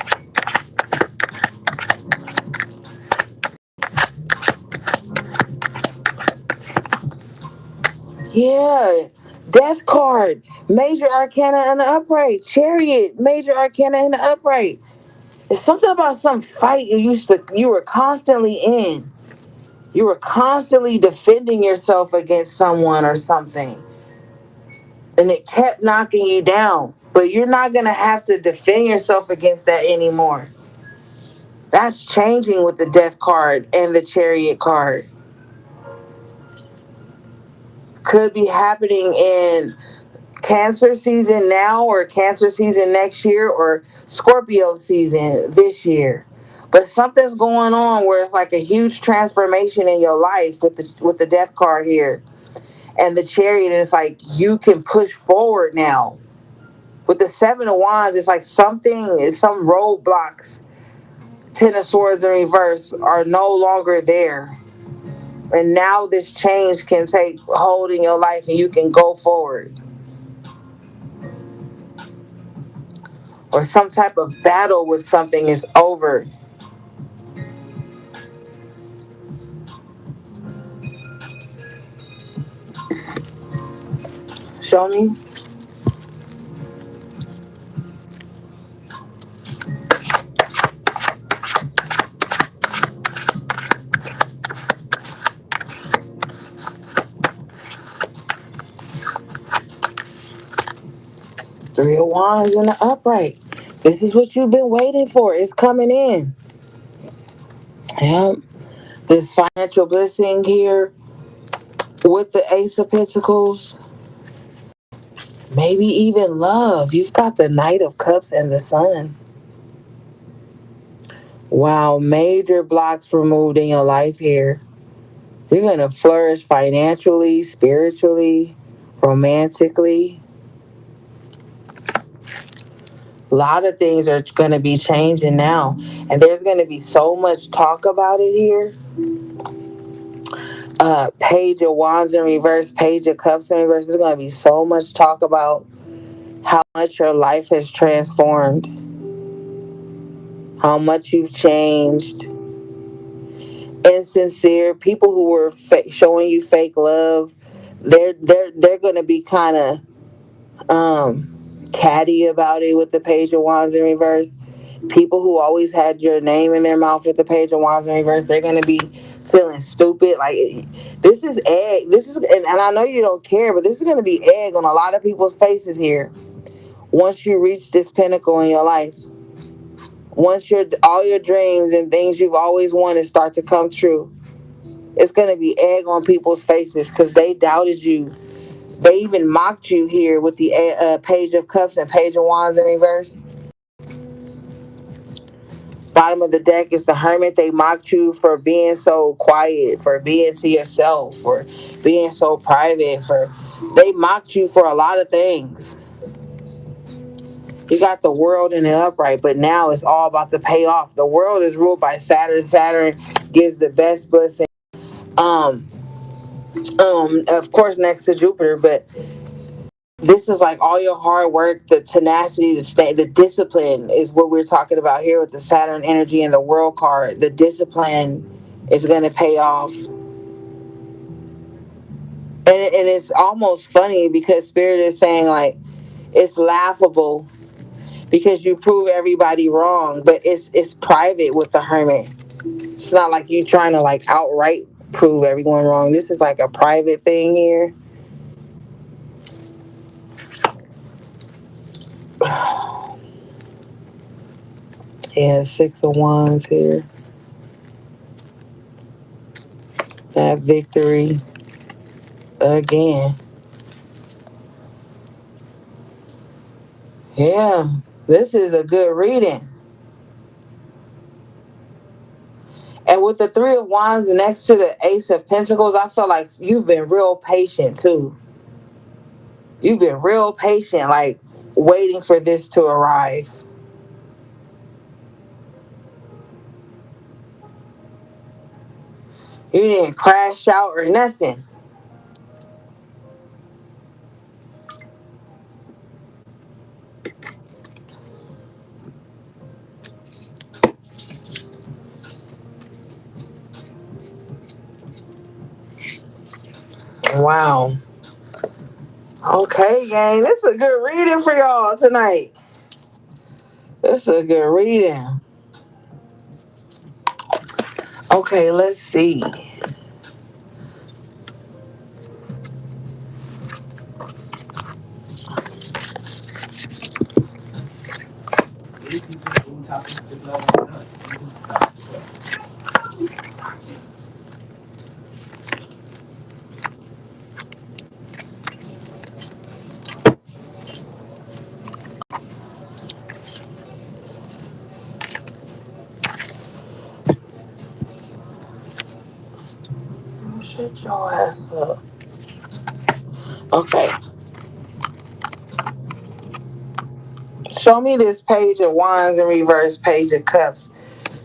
Yeah, Death card, Major Arcana in the upright, Chariot, Major Arcana in the upright. It's something about some fight you were constantly in. You were constantly defending yourself against someone or something. And it kept knocking you down. But you're not going to have to defend yourself against that anymore. That's changing with the Death card and the Chariot card. Could be happening in Cancer season now or Cancer season next year or Scorpio season this year. But something's going on where it's like a huge transformation in your life with the Death card here. And the Chariot is like you can push forward now. With the Seven of Wands, it's like some roadblocks, Ten of Swords in reverse, are no longer there. And now this change can take hold in your life and you can go forward. Or some type of battle with something is over. Show me. Three of Wands in the upright. This is what you've been waiting for. It's coming in. Yep. This financial blessing here with the Ace of Pentacles. Maybe even love. You've got the Knight of Cups and the Sun. Wow, major blocks removed in your life here. You're going to flourish financially, spiritually, romantically. A lot of things are going to be changing now. And there's going to be so much talk about it here. Page of Wands in reverse, Page of Cups in reverse. There's going to be so much talk about how much your life has transformed, how much you've changed. Insincere people who were showing you fake love, they're going to be kind of catty about it with the Page of Wands in reverse. People who always had your name in their mouth with the Page of Wands in reverse, they're going to be feeling stupid. Like, this is egg. This is, and I know you don't care, but this is going to be egg on a lot of people's faces here. Once you reach this pinnacle in your life, once all your dreams and things you've always wanted start to come true, it's going to be egg on people's faces because they doubted you. They even mocked you here with the Page of Cups and Page of Wands in reverse. Bottom of the deck is the Hermit. They mocked you for being so quiet, for being to yourself, for being so private. They mocked you for a lot of things. You got the World in the upright, but now it's all about the payoff. The world is ruled by Saturn. Saturn gives the best blessing. Of course, next to Jupiter, but this is like all your hard work, the tenacity, the discipline is what we're talking about here with the Saturn energy and the World card. The discipline is going to pay off. And it's almost funny because Spirit is saying, like, it's laughable because you prove everybody wrong, but it's private with the Hermit. It's not like you trying to like outright prove everyone wrong. This is like a private thing here. Yeah, Six of Wands here. That victory again. Yeah, this is a good reading. And with the Three of Wands next to the Ace of Pentacles, I feel like you've been real patient too. You've been real patient, like waiting for this to arrive. You didn't crash out or nothing. Wow. Okay, gang. This is a good reading for y'all tonight. This is a good reading. Okay, let's see. Shut your ass up. Okay. Show me this Page of Wands in reverse, Page of Cups.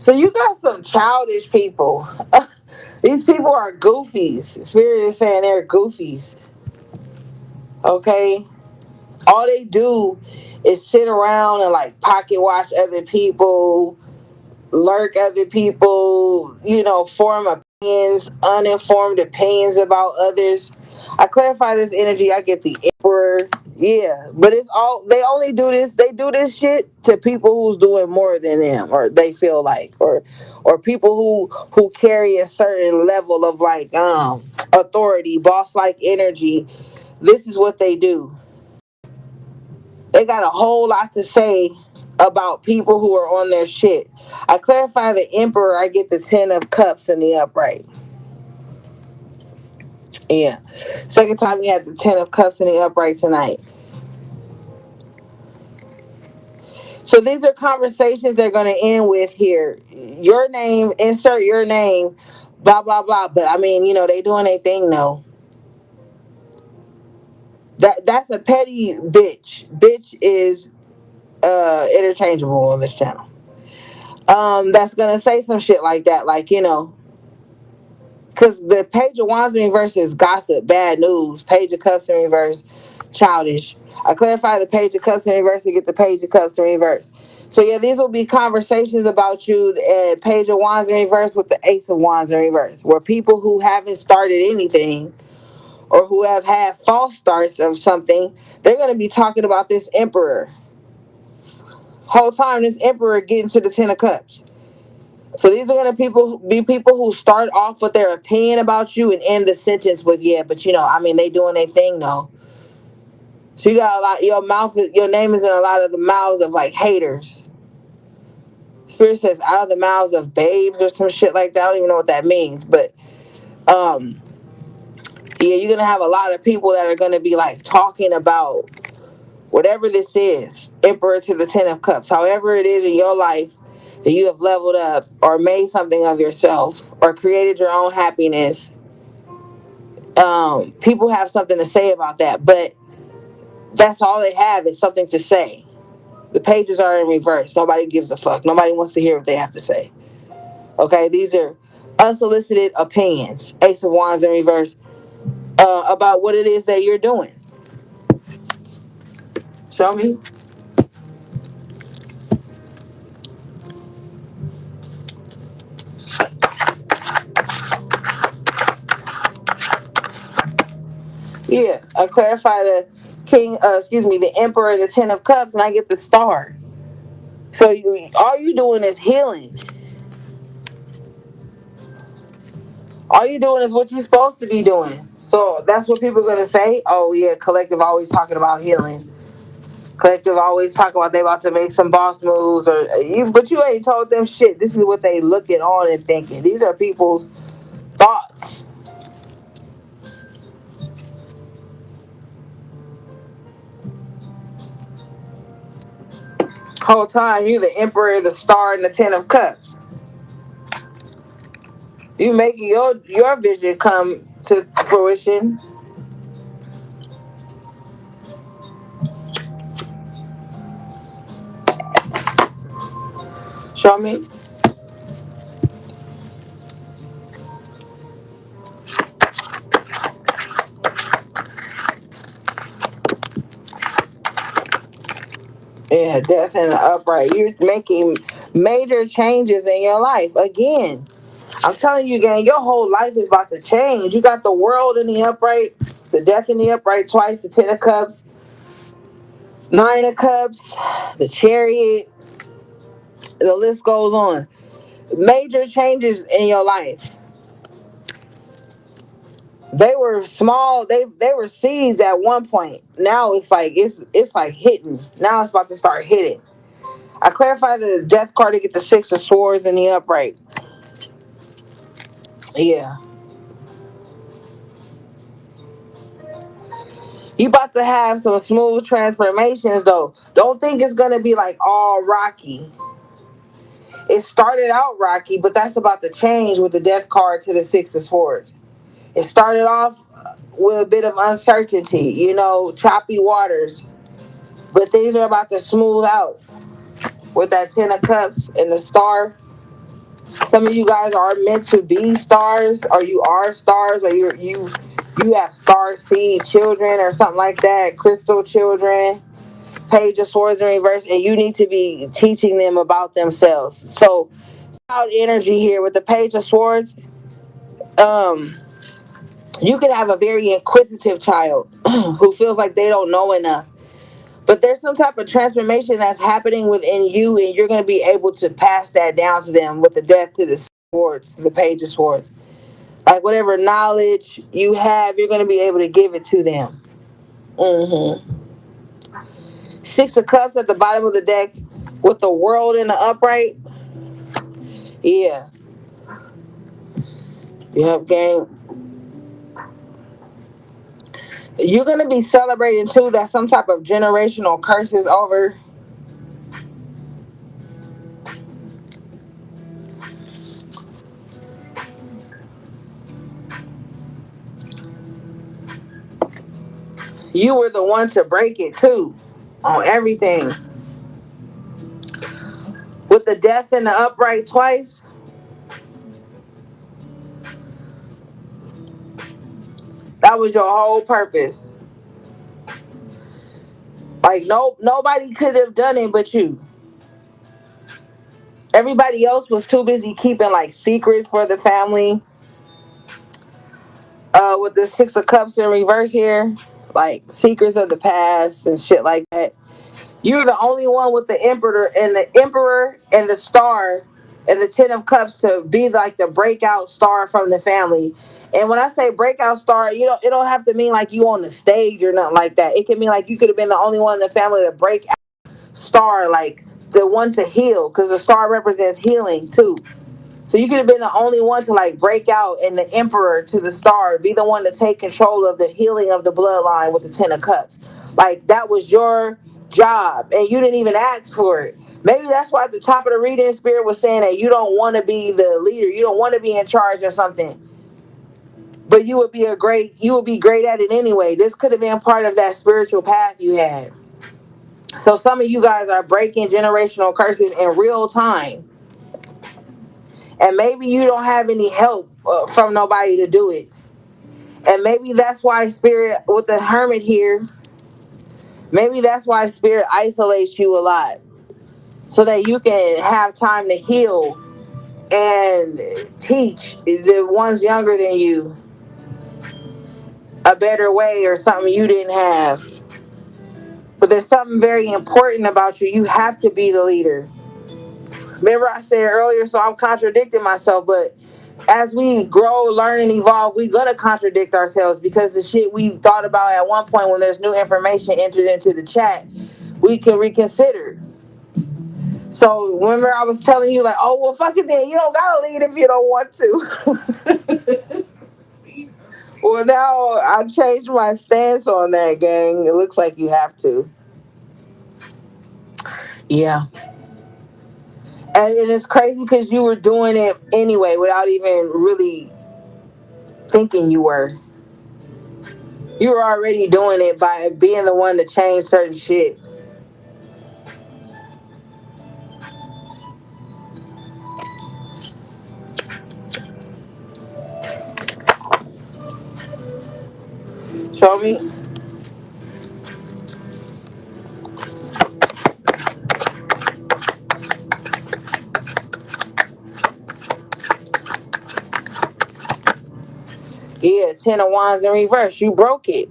So you got some childish people. These people are goofies. Spirit is saying they're goofies. Okay? All they do is sit around and like pocket watch other people, lurk other people, form opinions, uninformed opinions about others. I clarify this energy, I get the Emperor. Yeah, but it's all they only do this. They do this shit to people who's doing more than them, or they feel like, or people who carry a certain level of like authority, boss like energy. This is what they do. They got a whole lot to say about people who are on their shit. I clarify the Emperor, I get the Ten of Cups in the upright. Yeah. Second time you had the Ten of Cups in the upright tonight. So these are conversations they're going to end with here. Your name, insert your name, blah blah blah. But I mean, they doing their thing though. That's a petty bitch. Bitch is interchangeable on this channel. That's gonna say some shit like that, like, because the Page of Wands in reverse is gossip, bad news. Page of Cups in reverse, childish. I clarify the Page of Cups in reverse to get the Page of Cups in reverse. So yeah, these will be conversations about you at Page of Wands in reverse with the Ace of Wands in reverse, where people who haven't started anything or who have had false starts of something, they're going to be talking about this Emperor. Whole time this Emperor getting to the Ten of Cups. So these are gonna be people who start off with their opinion about you and end the sentence with yeah, but I mean they doing their thing though. So you got a lot. Your name is in a lot of the mouths of like haters. Spirit says out of the mouths of babes or some shit like that. I don't even know what that means, but um, yeah, you're gonna have a lot of people that are gonna be like talking about whatever this is, Emperor to the Ten of Cups, however it is in your life that you have leveled up or made something of yourself or created your own happiness. People have something to say about that, but that's all they have is something to say. The pages are in reverse. Nobody gives a fuck. Nobody wants to hear what they have to say. Okay, these are unsolicited opinions. Ace of Wands in reverse about what it is that you're doing. Show me. Yeah, I clarify the the Emperor, the Ten of Cups, and I get the Star. So all you doing is healing. All you doing is what you're supposed to be doing. So that's what people are gonna say. Oh yeah, collective always talking about healing. Collective always talking about they about to make some boss moves but you ain't told them shit. This is what they looking on and thinking. These are people's thoughts. Whole time you the Emperor, the Star, and the Ten of Cups. You making your vision come to fruition. Show me. Yeah, death in the upright. You're making major changes in your life. Again, I'm telling you, gang, your whole life is about to change. You got the world in the upright, the death in the upright twice, the Ten of Cups, Nine of Cups, the Chariot. The list goes on. Major changes in your life. They were small. They were seeds at one point. Now it's like hitting. Now it's about to start hitting. I clarify the death card to get the Six of Swords in the upright. Yeah. You about to have some smooth transformations though. Don't think it's gonna be like all rocky. It started out rocky, but that's about to change with the death card to the Six of Swords. It started off with a bit of uncertainty, choppy waters, but things are about to smooth out with that Ten of Cups and the Star. Some of you guys are meant to be stars, or you are stars, or you have star seed children or something like that, crystal children. Page of Swords in reverse, and you need to be teaching them about themselves. So, out energy here with the Page of Swords, um, you could have a very inquisitive child who feels like they don't know enough. But there's some type of transformation that's happening within you, and you're going to be able to pass that down to them with the death to the swords, the Page of Swords. Like whatever knowledge you have, you're going to be able to give it to them. Mm-hmm. Six of Cups at the bottom of the deck with the world in the upright. Yeah. Yep, gang. You're gonna be celebrating too that some type of generational curse is over. You were the one to break it too, on everything. With the death in the upright twice, that was your whole purpose. Like nobody could have done it but you. Everybody else was too busy keeping like secrets for the family. With the Six of Cups in reverse here, like secrets of the past and shit like that. You're the only one with the Emperor and the Star and the Ten of Cups to be like the breakout star from the family. And when I say breakout star, it don't have to mean like you on the stage or nothing like that. It can mean like you could have been the only one in the family to break out star, like the one to heal, because the star represents healing too. So you could have been the only one to like break out, and the Emperor to the Star be the one to take control of the healing of the bloodline with the Ten of Cups. Like that was your job, and you didn't even ask for it. Maybe that's why at the top of the reading, Spirit was saying that you don't want to be the leader, you don't want to be in charge of something, but you would be great at it anyway. This could have been part of that spiritual path you had. So some of you guys are breaking generational curses in real time, and maybe you don't have any help from nobody to do it. And maybe that's why Spirit, with the Hermit here, maybe that's why Spirit isolates you a lot, so that you can have time to heal and teach the ones younger than you a better way, or something you didn't have. But there's something very important about you. You have to be the leader. Remember I said earlier, so I'm contradicting myself, but as we grow, learn, and evolve, we're gonna contradict ourselves, because the shit we thought about at one point, when there's new information entered into the chat, we can reconsider. So remember I was telling you like, oh well, fuck it then. You don't gotta lead if you don't want to. Well, now I changed my stance on that, gang. It looks like you have to. Yeah. And it's crazy because you were doing it anyway without even really thinking you were. You were already doing it by being the one to change certain shit. Show me. Yeah, Ten of Wands in reverse. You broke it.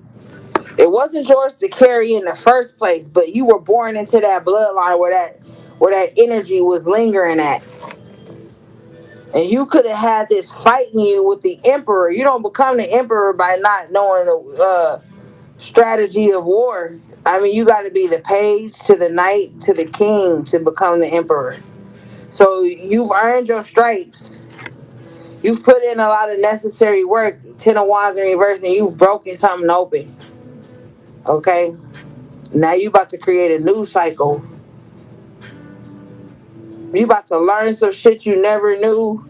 It wasn't yours to carry in the first place, but you were born into that bloodline where that energy was lingering at. And you could have had this fighting you with the Emperor. You don't become the Emperor by not knowing the strategy of war. I mean, you got to be the page to the knight to the king to become the Emperor. So you've earned your stripes. You've put in a lot of necessary work. Ten of Wands in reverse, and you've broken something open. Okay? Now you about to create a new cycle. You about to learn some shit you never knew.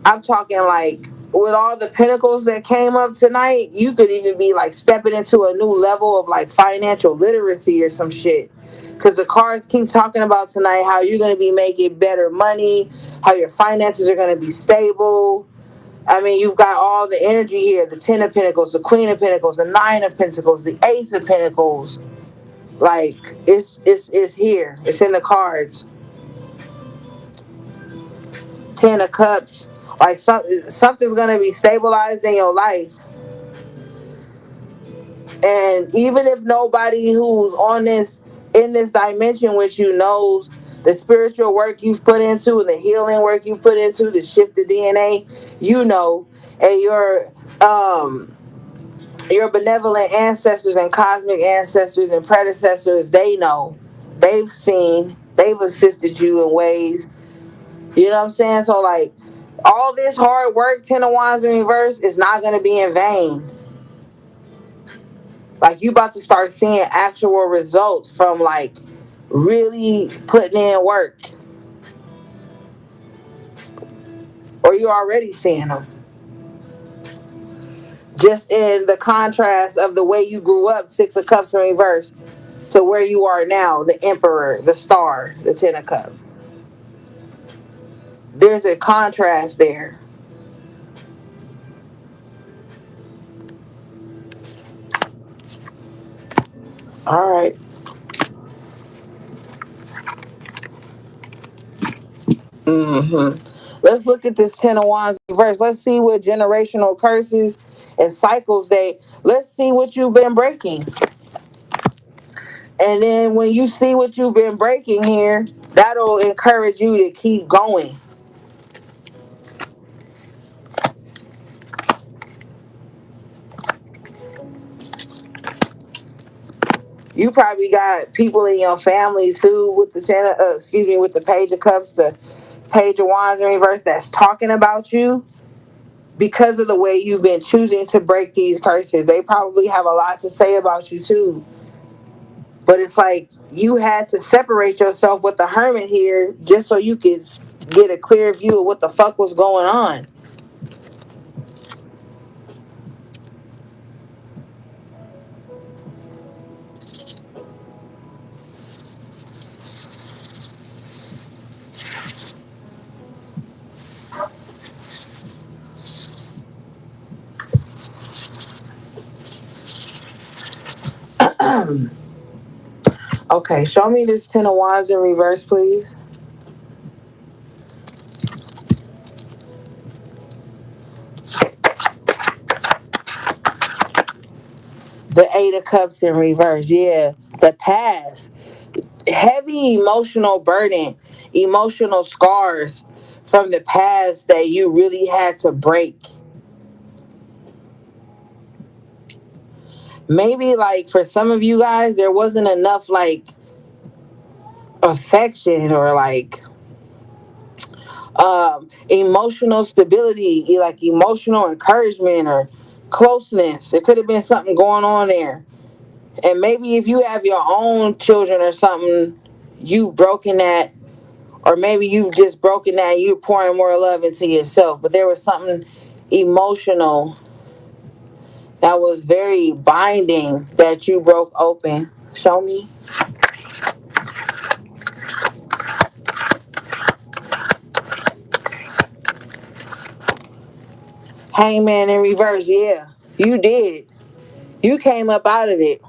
I'm talking like with all the pinnacles that came up tonight, you could even be like stepping into a new level of like financial literacy or some shit. Because the cards keep talking about tonight how you're going to be making better money, how your finances are going to be stable. I mean, you've got all the energy here: the Ten of Pentacles, the Queen of Pentacles, the Nine of Pentacles, the Ace of Pentacles. Like it's here. It's in the cards. Ten of Cups. Like something's gonna be stabilized in your life. And even if nobody who's on this in this dimension with you knows the spiritual work you've put into, the healing work you put into, the shift the DNA, you know, and your benevolent ancestors and cosmic ancestors and predecessors, they know. They've seen, they've assisted you in ways. You know what I'm saying? So like all this hard work, Ten of Wands in reverse, is not gonna be in vain. Like you about to start seeing actual results from like really putting in work. Or you already seeing them. Just in the contrast of the way you grew up, Six of Cups in reverse, to where you are now, the Emperor, the Star, the Ten of Cups. There's a contrast there. All right. Let's look at this Ten of Wands reverse. Let's see what generational curses and cycles they. Let's see what you've been breaking. And then when you see what you've been breaking here, that'll encourage you to keep going. You probably got people in your family too with the with the Page of Cups, the Page of Wands in reverse that's talking about you because of the way you've been choosing to break these curses. They probably have a lot to say about you too. But it's like you had to separate yourself with the Hermit here just so you could get a clear view of what the fuck was going on. Okay, show me this Ten of Wands in reverse, please. The Eight of Cups in reverse. Yeah, the past. Heavy emotional burden, emotional scars from the past that you really had to break. Maybe like for some of you guys, there wasn't enough like affection or like emotional stability, like emotional encouragement or closeness. There could have been something going on there. And maybe if you have your own children or something, you've broken that, or maybe you've just broken that and you're pouring more love into yourself. But there was something emotional that was very binding that you broke open. Show me. Hangman in reverse. Yeah, you did. You came up out of it.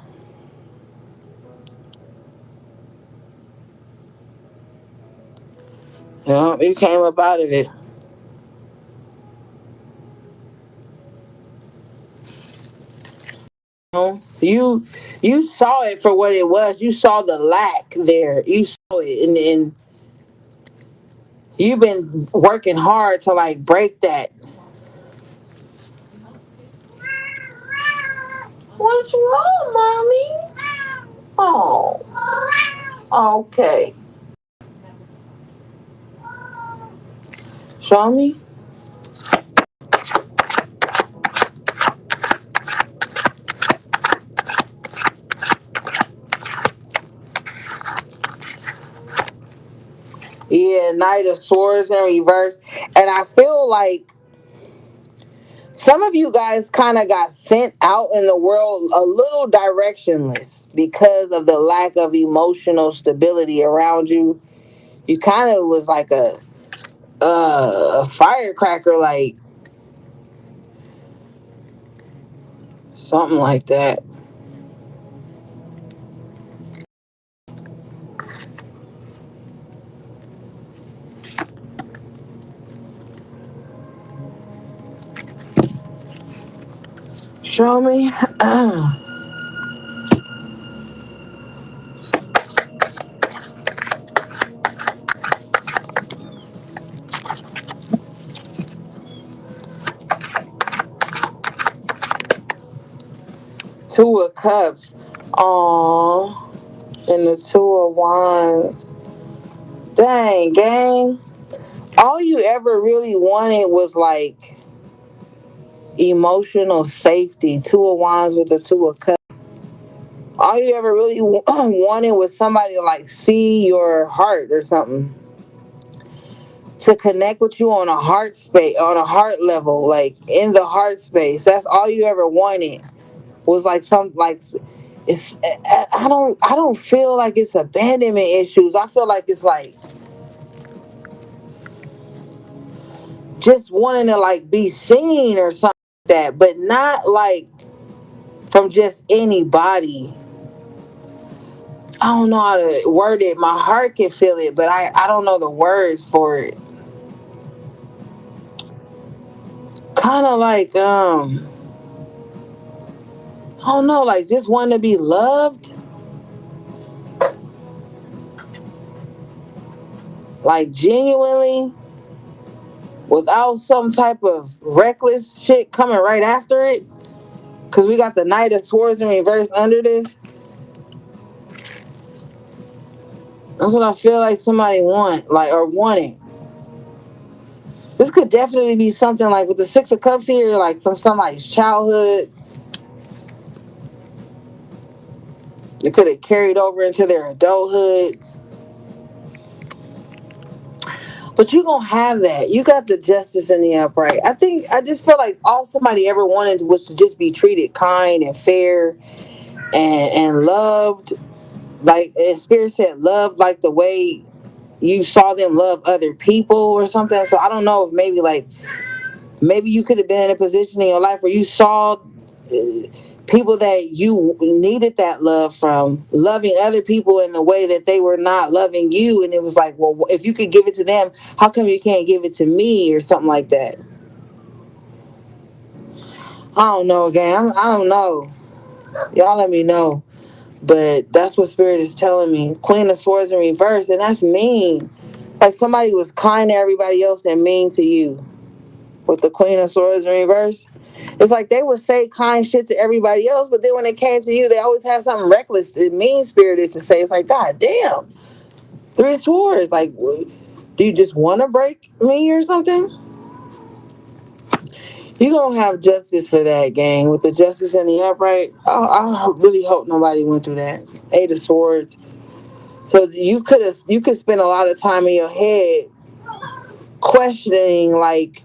Yeah, you came up out of it. You saw it for what it was. You saw the lack there. You saw it, and you've been working hard to like break that. What's wrong, mommy? Oh, okay. Show me. Yeah, Knight of Swords in reverse, and I feel like some of you guys kind of got sent out in the world a little directionless because of the lack of emotional stability around you. You kind of was like a firecracker, like something like that. Show me. Two of Cups. Aww. And the Two of Wands. Dang, gang. All you ever really wanted was like emotional safety. Two of Wands with the Two of Cups. All you ever really wanted was somebody to like see your heart or something. to connect with you on a heart space, on a heart level, like in the heart space. That's all you ever wanted was like some like it's I don't feel like it's abandonment issues. I feel like it's like just wanting to like be seen or something like that, but not like from just anybody. I don't know how to word it. My heart can feel it, but I don't know the words for it. Kind of like I don't know, like just wanting to be loved, like genuinely, without some type of reckless shit coming right after it. Cause we got the Knight of Swords in reverse under this. That's what I feel like somebody want, like or wanting. This could definitely be something like with the Six of Cups here, like from somebody's childhood. It could have carried over into their adulthood. But you gonna have that. You got the Justice in the upright. I just feel like all somebody ever wanted was to just be treated kind and fair and loved. Like and Spirit said, loved like the way you saw them love other people or something. So I don't know if maybe you could have been in a position in your life where you saw people that you needed that love from loving other people in the way that they were not loving you, and it was like, well, if you could give it to them, how come you can't give it to me or something like that. I don't know, gang. I don't know. Y'all let me know. But that's what Spirit is telling me. Queen of Swords in reverse, and that's mean. Like somebody was kind to everybody else and mean to you. With the Queen of Swords in reverse, it's like they would say kind shit to everybody else, but then when it came to you, they always had something reckless and mean spirited to say. It's like, God damn, Three of Swords. Like, do you just want to break me or something? You gonna have justice for that, gang. With the Justice in the upright, I really hope nobody went through that. Eight of Swords. So you could spend a lot of time in your head questioning like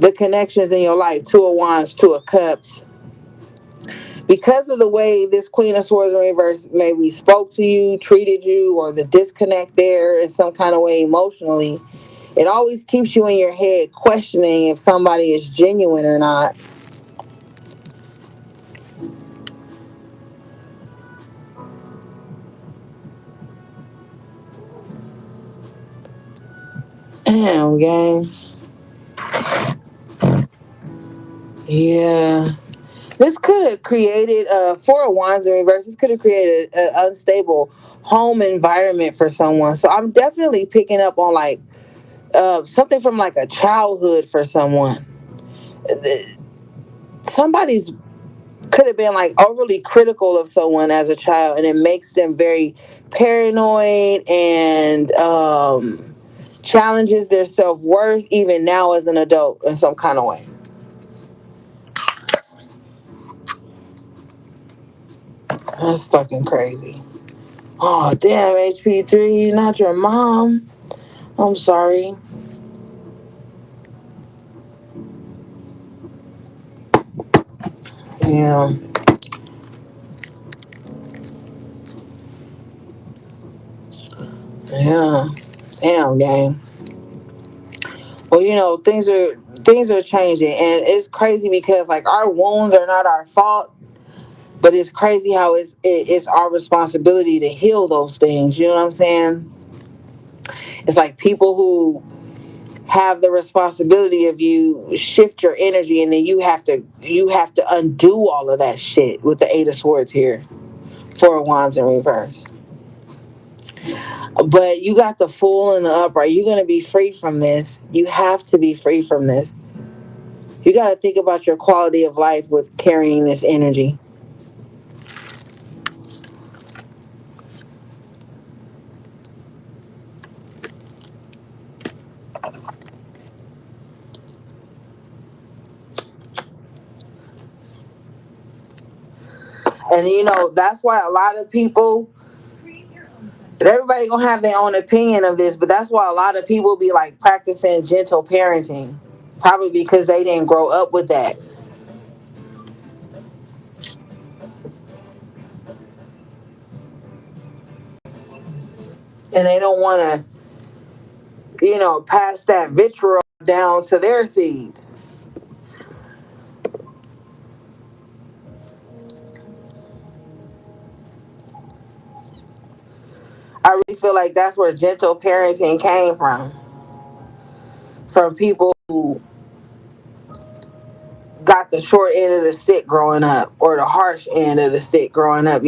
the connections in your life. Two of Wands, Two of Cups. Because of the way this Queen of Swords in reverse maybe spoke to you, treated you, or the disconnect there in some kind of way emotionally, it always keeps you in your head questioning if somebody is genuine or not. Damn, gang. Yeah. This could have created Four of Wands in reverse. This could have created an unstable home environment for someone. So I'm definitely picking up on like something from like a childhood for someone. Somebody's could have been like overly critical of someone as a child, and it makes them very paranoid and challenges their self-worth even now as an adult in some kind of way. That's fucking crazy. Oh damn, HP3, not your mom. I'm sorry. Yeah. Yeah. Damn, gang. Well, things are changing, and it's crazy because like our wounds are not our fault. But it's crazy how it's our responsibility to heal those things. You know what I'm saying? It's like people who have the responsibility of you shift your energy, and then you have to undo all of that shit with the Eight of Swords here, Four of Wands in reverse. But you got the Fool in the upright. You're gonna be free from this. You have to be free from this. You got to think about your quality of life with carrying this energy. And that's why a lot of people And everybody gonna have their own opinion of this, but that's why a lot of people be like practicing gentle parenting. Probably because they didn't grow up with that. And they don't wanna, pass that vitriol down to their seeds. I really feel like that's where gentle parenting came from. From people who got the short end of the stick growing up, or the harsh end of the stick growing up.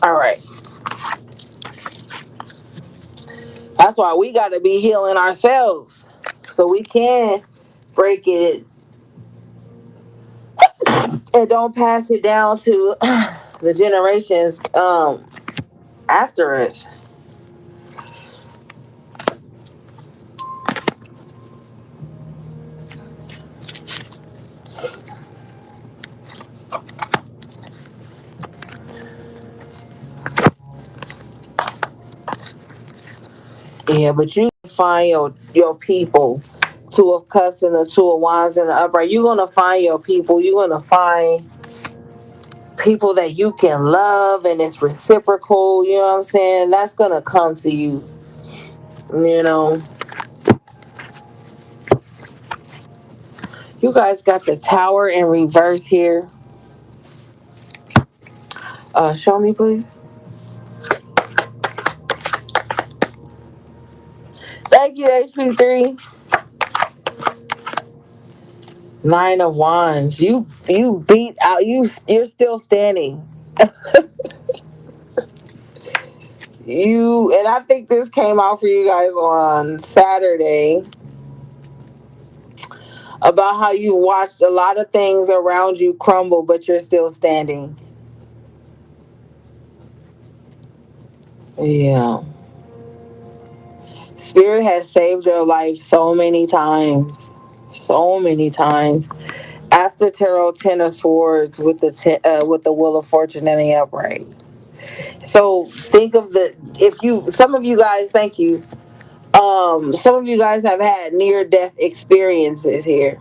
All right. That's why we got to be healing ourselves so we can break it and don't pass it down to the generations after us. Yeah, but you find your people. Two of Cups and the Two of Wands in the upright. You're gonna find your people. You're gonna find people that you can love and it's reciprocal. You know what I'm saying? That's gonna come to you. You know. You guys got the Tower in reverse here. Show me, please. Thank you, HP3. Nine of Wands. You beat out. You're still standing. And I think this came out for you guys on Saturday about how you watched a lot of things around you crumble, but you're still standing. Yeah. Spirit has saved your life so many times. So many times. After Tarot, Ten of Swords with the Wheel of Fortune and the upright. So think of some of you guys, thank you. Some of you guys have had near death experiences here.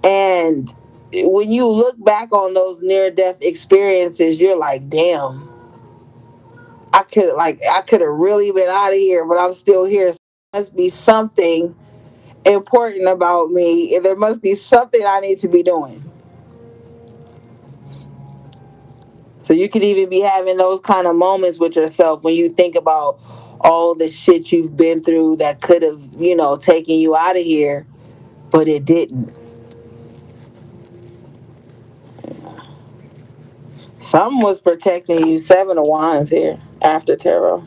And when you look back on those near death experiences, you're like, damn, I could have really been out of here, but I'm still here. So there must be something important about me, and there must be something I need to be doing. So you could even be having those kind of moments with yourself when you think about all the shit you've been through that could have, taken you out of here, but it didn't. Something was protecting you. Seven of Wands here after Tarot.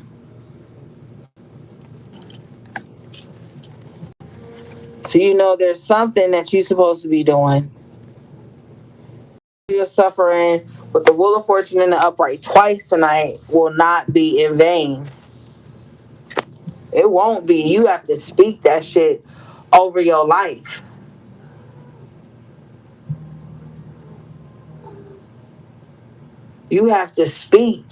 So there's something that you're supposed to be doing. You're suffering with the Wheel of Fortune in the upright twice tonight will not be in vain. It won't be. You have to speak that shit over your life. You have to speak.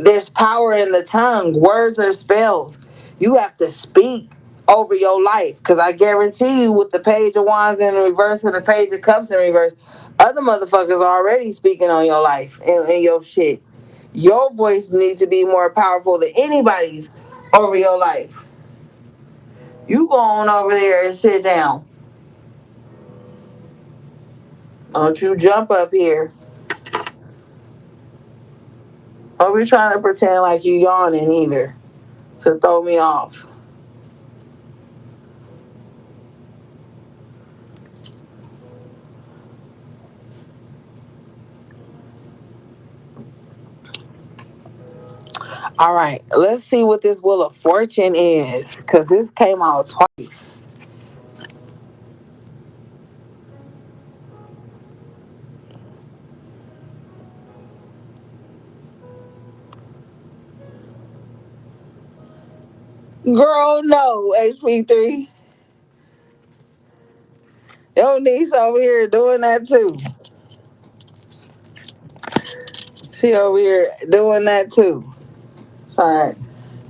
There's power in the tongue. Words are spells. You have to speak over your life. Because I guarantee you, with the Page of Wands in reverse and the Page of Cups in reverse, other motherfuckers are already speaking on your life and your shit. Your voice needs to be more powerful than anybody's over your life. You go on over there and sit down. Don't you jump up here. Don't be trying to pretend like you yawning either to throw me off. All right, let's see what this Wheel of Fortune is, because this came out twice. Girl, no, HP3. Your niece over here doing that too. She over here doing that too. Trying,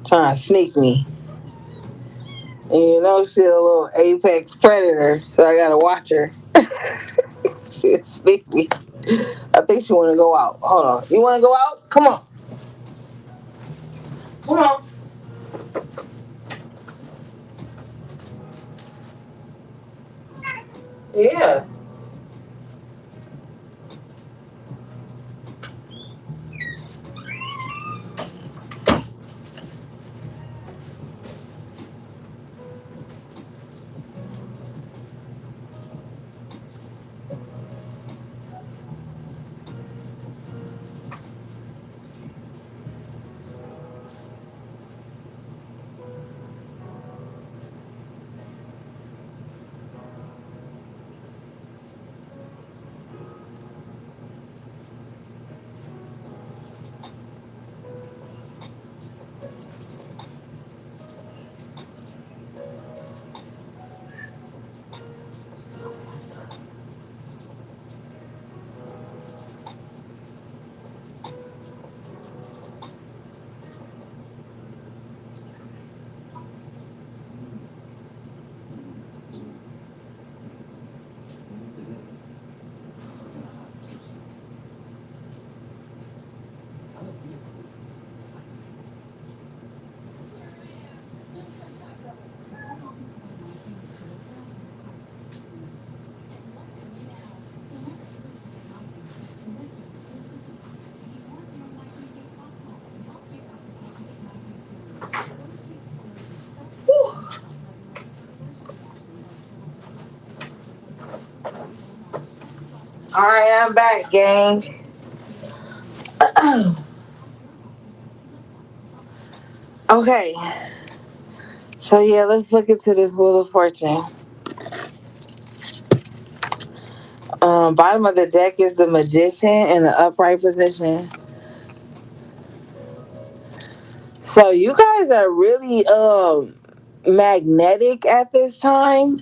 trying to sneak me. And you know she a little apex predator, so I gotta watch her. She'll sneak me. I think she wanna go out. Hold on. You wanna go out? Come on. Come on. Yeah. Alright, I'm back, gang. Okay. So yeah, let's look into this Wheel of Fortune. Bottom of the deck is the Magician in the upright position. So you guys are really magnetic at this time.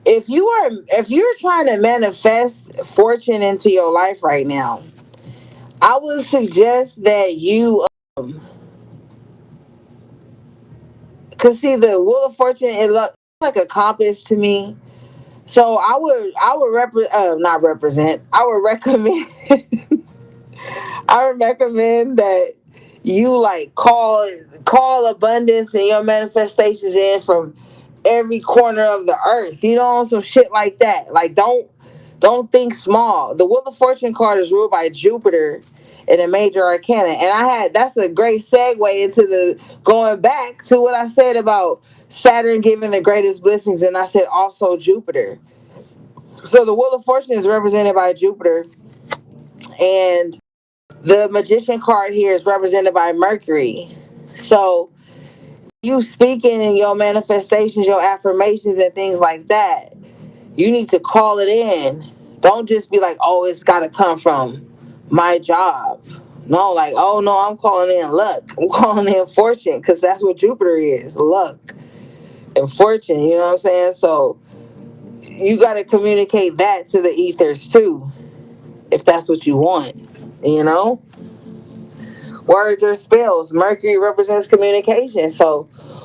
If you're trying to manifest fortune into your life right now, I would suggest that you cause see the Wheel of Fortune, it looks like a compass to me. So not represent. I would recommend I would recommend that you like call abundance and your manifestations in from every corner of the earth. You know, some shit like that. Like don't think small. The Wheel of Fortune card is ruled by Jupiter in a major arcana. And that's a great segue into the going back to what I said about Saturn giving the greatest blessings, and I said also Jupiter. So the Wheel of Fortune is represented by Jupiter, and the Magician card here is represented by Mercury. So you speaking in your manifestations, your affirmations, and things like that, you need to call it in. Don't just be like, oh, it's got to come from my job. No, like, oh no, I'm calling in luck. I'm calling in fortune because that's what Jupiter is, luck and fortune. You know what I'm saying? So you got to communicate that to the ethers too, if that's what you want. You know, words or spells. Mercury represents communication. So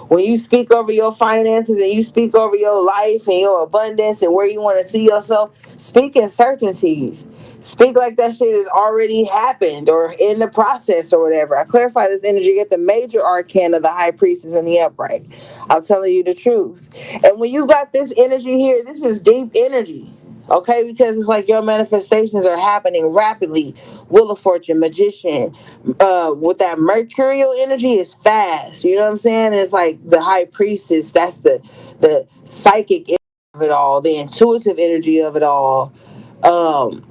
when you speak over your finances and you speak over your life and your abundance and where you want to see yourself, speak in certainties. Speak like that shit has already happened or in the process or whatever. I clarify this energy. Get the major arcana, the high priestess in the upright. I'm telling you the truth. And when you got this energy here, this is deep energy. Okay, because it's like your manifestations are happening rapidly. Wheel of Fortune, Magician, with that mercurial energy is fast. You know what I'm saying? And it's like the high priestess. That's the psychic energy of it all, the intuitive energy of it all, um,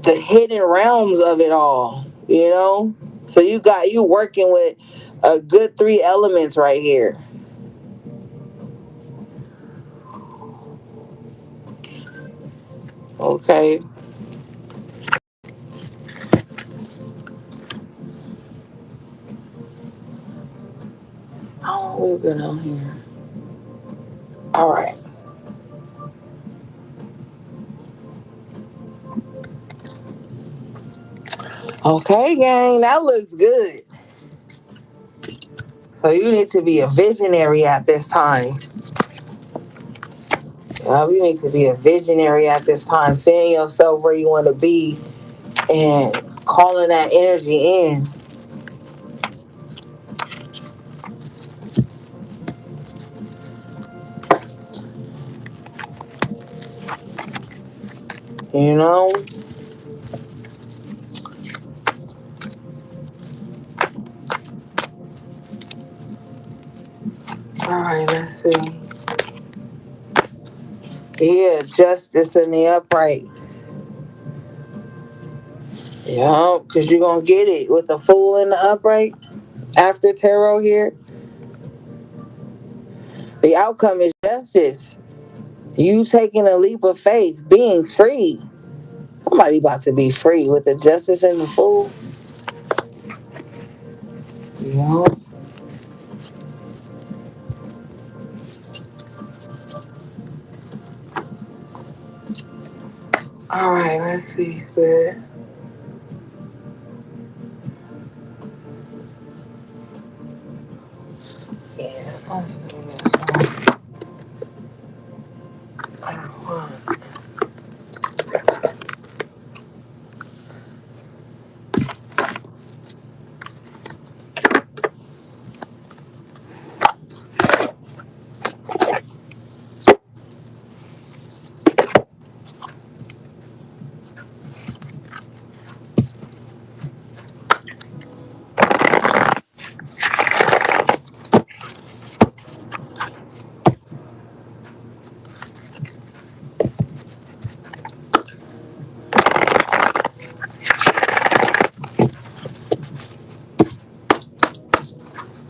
the hidden realms of it all. You know, so you working with a good three elements right here. Okay. good on here. All right. Okay, gang, that looks good. So you need to be a visionary at this time. You need to be a visionary at this time, seeing yourself where you want to be and calling that energy in. You know? All right, let's see. Yeah, justice in the upright. Yeah, because you're going to get it with the fool in the upright after tarot here. The outcome is justice. You taking a leap of faith, being free. Somebody about to be free with the justice and the fool. Yeah. All right, let's see, Spirit. Yeah, I'm seeing this one.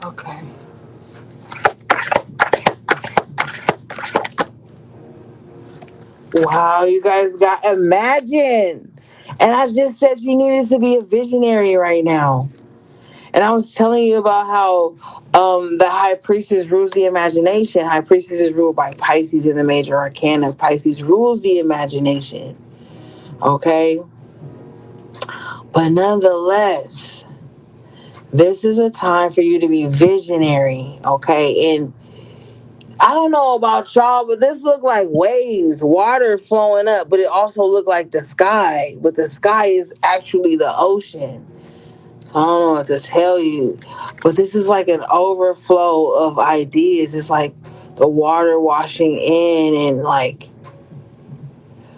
Okay. Wow, you guys got imagine. And I just said you needed to be a visionary right now. And I was telling you about how the high priestess rules the imagination. High priestess is ruled by Pisces in the major arcana. Pisces rules the imagination. Okay? But nonetheless, this is a time for you to be visionary. Okay? And I don't know about y'all, but this looked like waves, water flowing up, but it also looked like the sky. But the sky is actually the ocean. I don't know what to tell you, but this is like an overflow of ideas. It's like the water washing in and like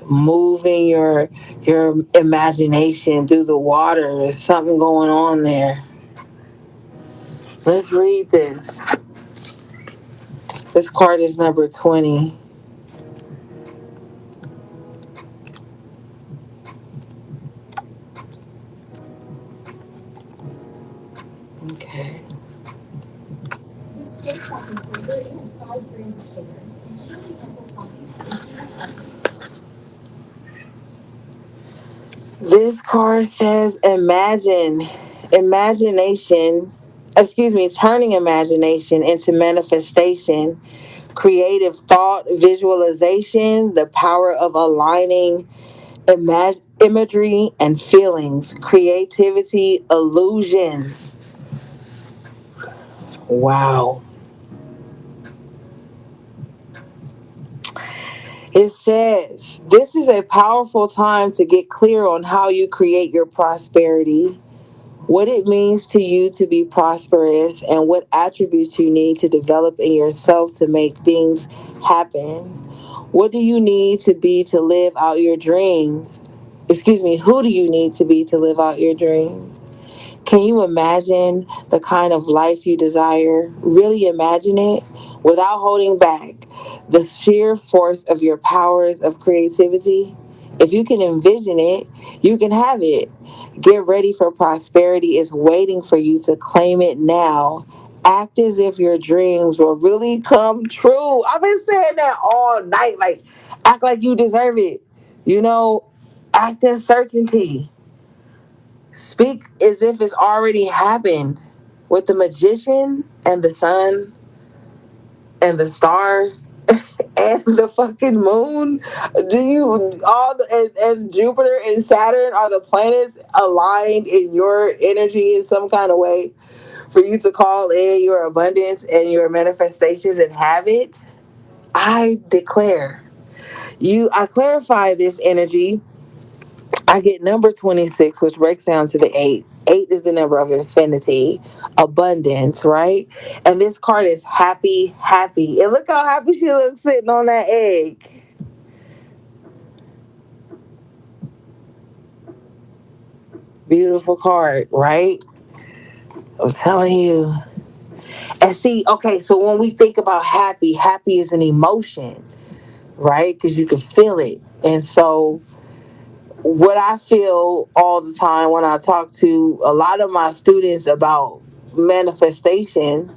moving your imagination through the water. There's something going on there. Let's read this. This card is number 20. Okay. This card says imagination, turning imagination into manifestation, creative thought, visualization, the power of aligning imagery and feelings, creativity, illusions. Wow. It says, this is a powerful time to get clear on how you create your prosperity, what it means to you to be prosperous, and what attributes you need to develop in yourself to make things happen. What do you need to be to live out your dreams? Who do you need to be to live out your dreams? Can you imagine the kind of life you desire? Really imagine it without holding back the sheer force of your powers of creativity. If you can envision it, you can have it. Get ready for prosperity is waiting for you to claim it now. Act as if your dreams will really come true. I've been saying that all night. Like, act like you deserve it. You know, act in certainty. Speak as if it's already happened with the magician and the sun. and the star and the fucking moon? Do you all and Jupiter and Saturn, are the planets aligned in your energy in some kind of way for you to call in your abundance and your manifestations and have it? I declare I clarify this energy. I get number 26, which breaks down to the 8. 8 is the number of infinity, abundance, right? And this card is happy, happy. And look how happy she looks sitting on that egg. Beautiful card, right? I'm telling you. And see, okay, so when we think about happy, happy is an emotion, right? Because you can feel it. And so, what I feel all the time when I talk to a lot of my students about manifestation,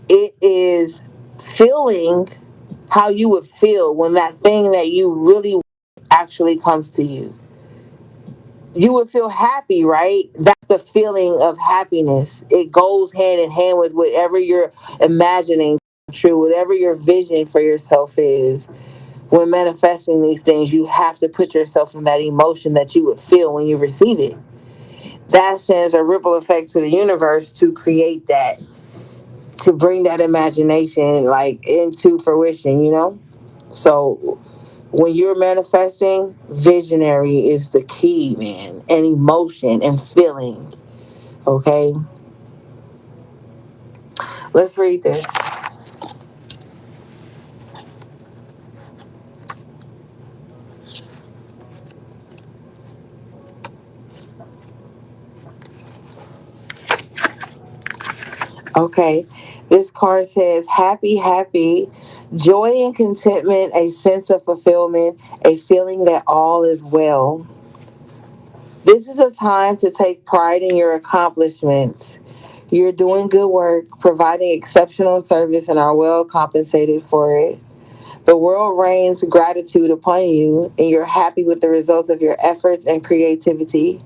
it is feeling how you would feel when that thing that you really want actually comes to you. You would feel happy, right? That's the feeling of happiness. It goes hand in hand with whatever you're imagining true, whatever your vision for yourself is. When manifesting these things, you have to put yourself in that emotion that you would feel when you receive it. That sends a ripple effect to the universe to create that, to bring that imagination like into fruition, you know? So when you're manifesting, visionary is the key, man, and emotion and feeling. Okay, let's read this. Okay, this card says happy, happy, joy and contentment, a sense of fulfillment, a feeling that all is well. This is a time to take pride in your accomplishments. You're doing good work, providing exceptional service, and are well compensated for it. The world rains gratitude upon you, and you're happy with the results of your efforts and creativity.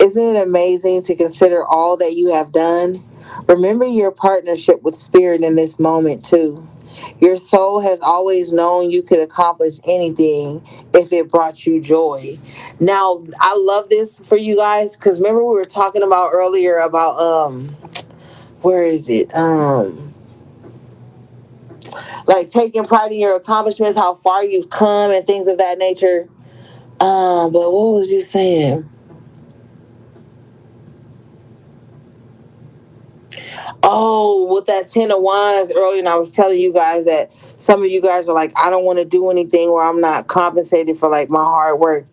Isn't it amazing to consider all that you have done? Remember your partnership with Spirit in this moment, too. Your soul has always known you could accomplish anything if it brought you joy. Now, I love this for you guys because remember we were talking about earlier about where is it? Like taking pride in your accomplishments, how far you've come and things of that nature. But what was you saying? Oh, with that 10 of Wands earlier, and I was telling you guys that some of you guys were like, I don't want to do anything where I'm not compensated for like my hard work.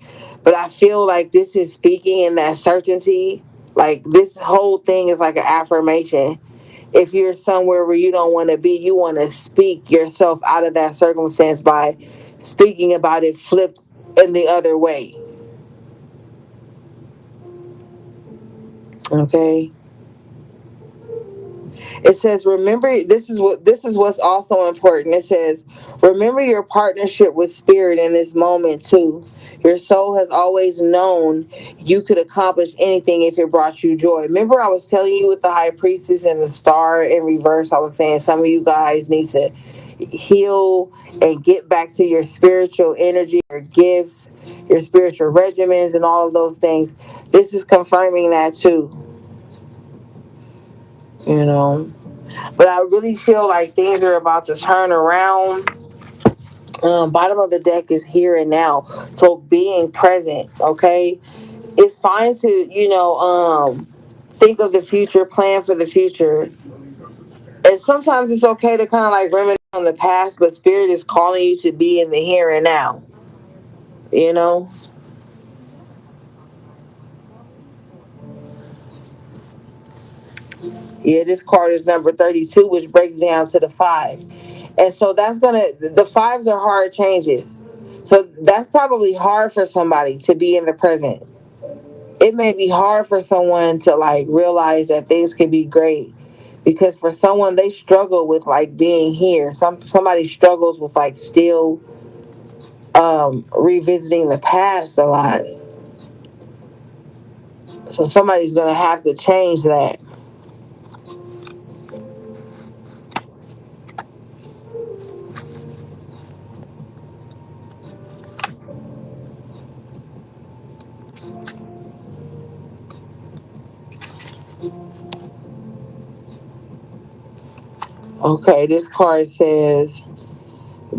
But I feel like this is speaking in that certainty. Like this whole thing is like an affirmation. If you're somewhere where you don't want to be, you want to speak yourself out of that circumstance by speaking about it flipped in the other way. Okay. It says, remember, this is what's also important. It says, remember your partnership with Spirit in this moment too. Your soul has always known you could accomplish anything if it brought you joy. Remember, I was telling you with the High Priestess and the Star in reverse, I was saying some of you guys need to heal and get back to your spiritual energy, your gifts, your spiritual regimens, and all of those things. This is confirming that too, you know. But I really feel like things are about to turn around. Bottom of the deck is here and now. So being present, okay? It's fine to, think of the future, plan for the future. And sometimes it's okay to kind of like reminisce on the past, but Spirit is calling you to be in the here and now, you know? Yeah, this card is number 32, which breaks down to the 5. And so the 5s are hard changes. So that's probably hard for somebody to be in the present. It may be hard for someone to like realize that things can be great because for someone they struggle with like being here. Somebody struggles with like still revisiting the past a lot. So somebody's gonna have to change that. Okay, this card says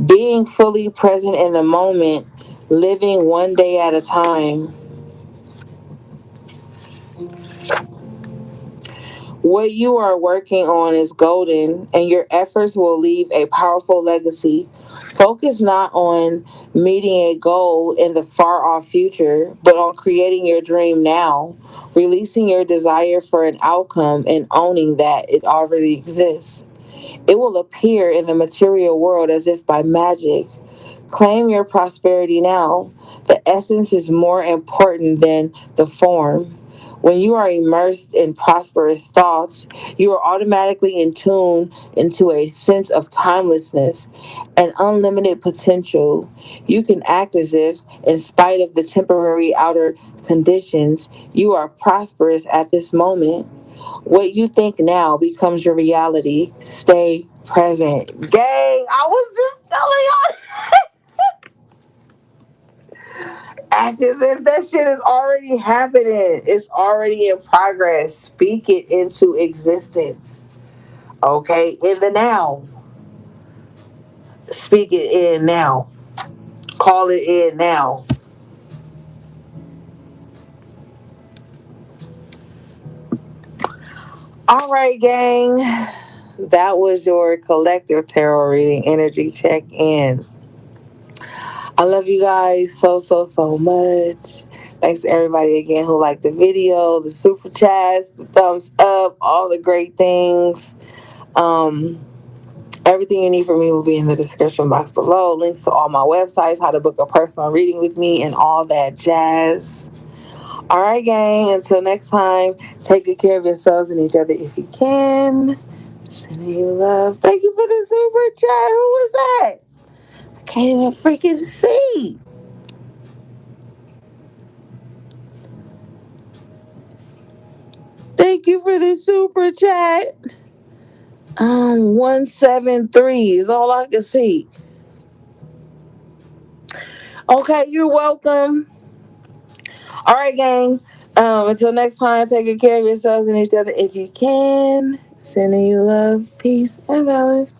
being fully present in the moment, living one day at a time. What you are working on is golden, and your efforts will leave a powerful legacy. Focus not on meeting a goal in the far off future, but on creating your dream now, releasing your desire for an outcome, and owning that it already exists. It will appear in the material world as if by magic. Claim your prosperity now. The essence is more important than the form. When you are immersed in prosperous thoughts, you are automatically in tune into a sense of timelessness and unlimited potential. You can act as if, in spite of the temporary outer conditions, you are prosperous at this moment. What you think now becomes your reality. Stay present. Gang, I was just telling y'all, act as if that shit is already happening. It's already in progress. Speak it into existence. Okay? In the now. Speak it in now. Call it in now. All right, gang. That was your collective tarot reading energy check in. I love you guys so, so, so much. Thanks to everybody again who liked the video, the super chats, the thumbs up, all the great things. Um, Everything you need from me will be in the description box below. Links to all my websites, how to book a personal reading with me, and all that jazz. All right, gang. Until next time, take good care of yourselves and each other if you can. Sending you love. Thank you for the super chat. Who was that? I can't even freaking see. Thank you for the super chat. 173 is all I can see. Okay, you're welcome. All right, gang. Until next time, take good care of yourselves and each other if you can. Sending you love, peace, and balance.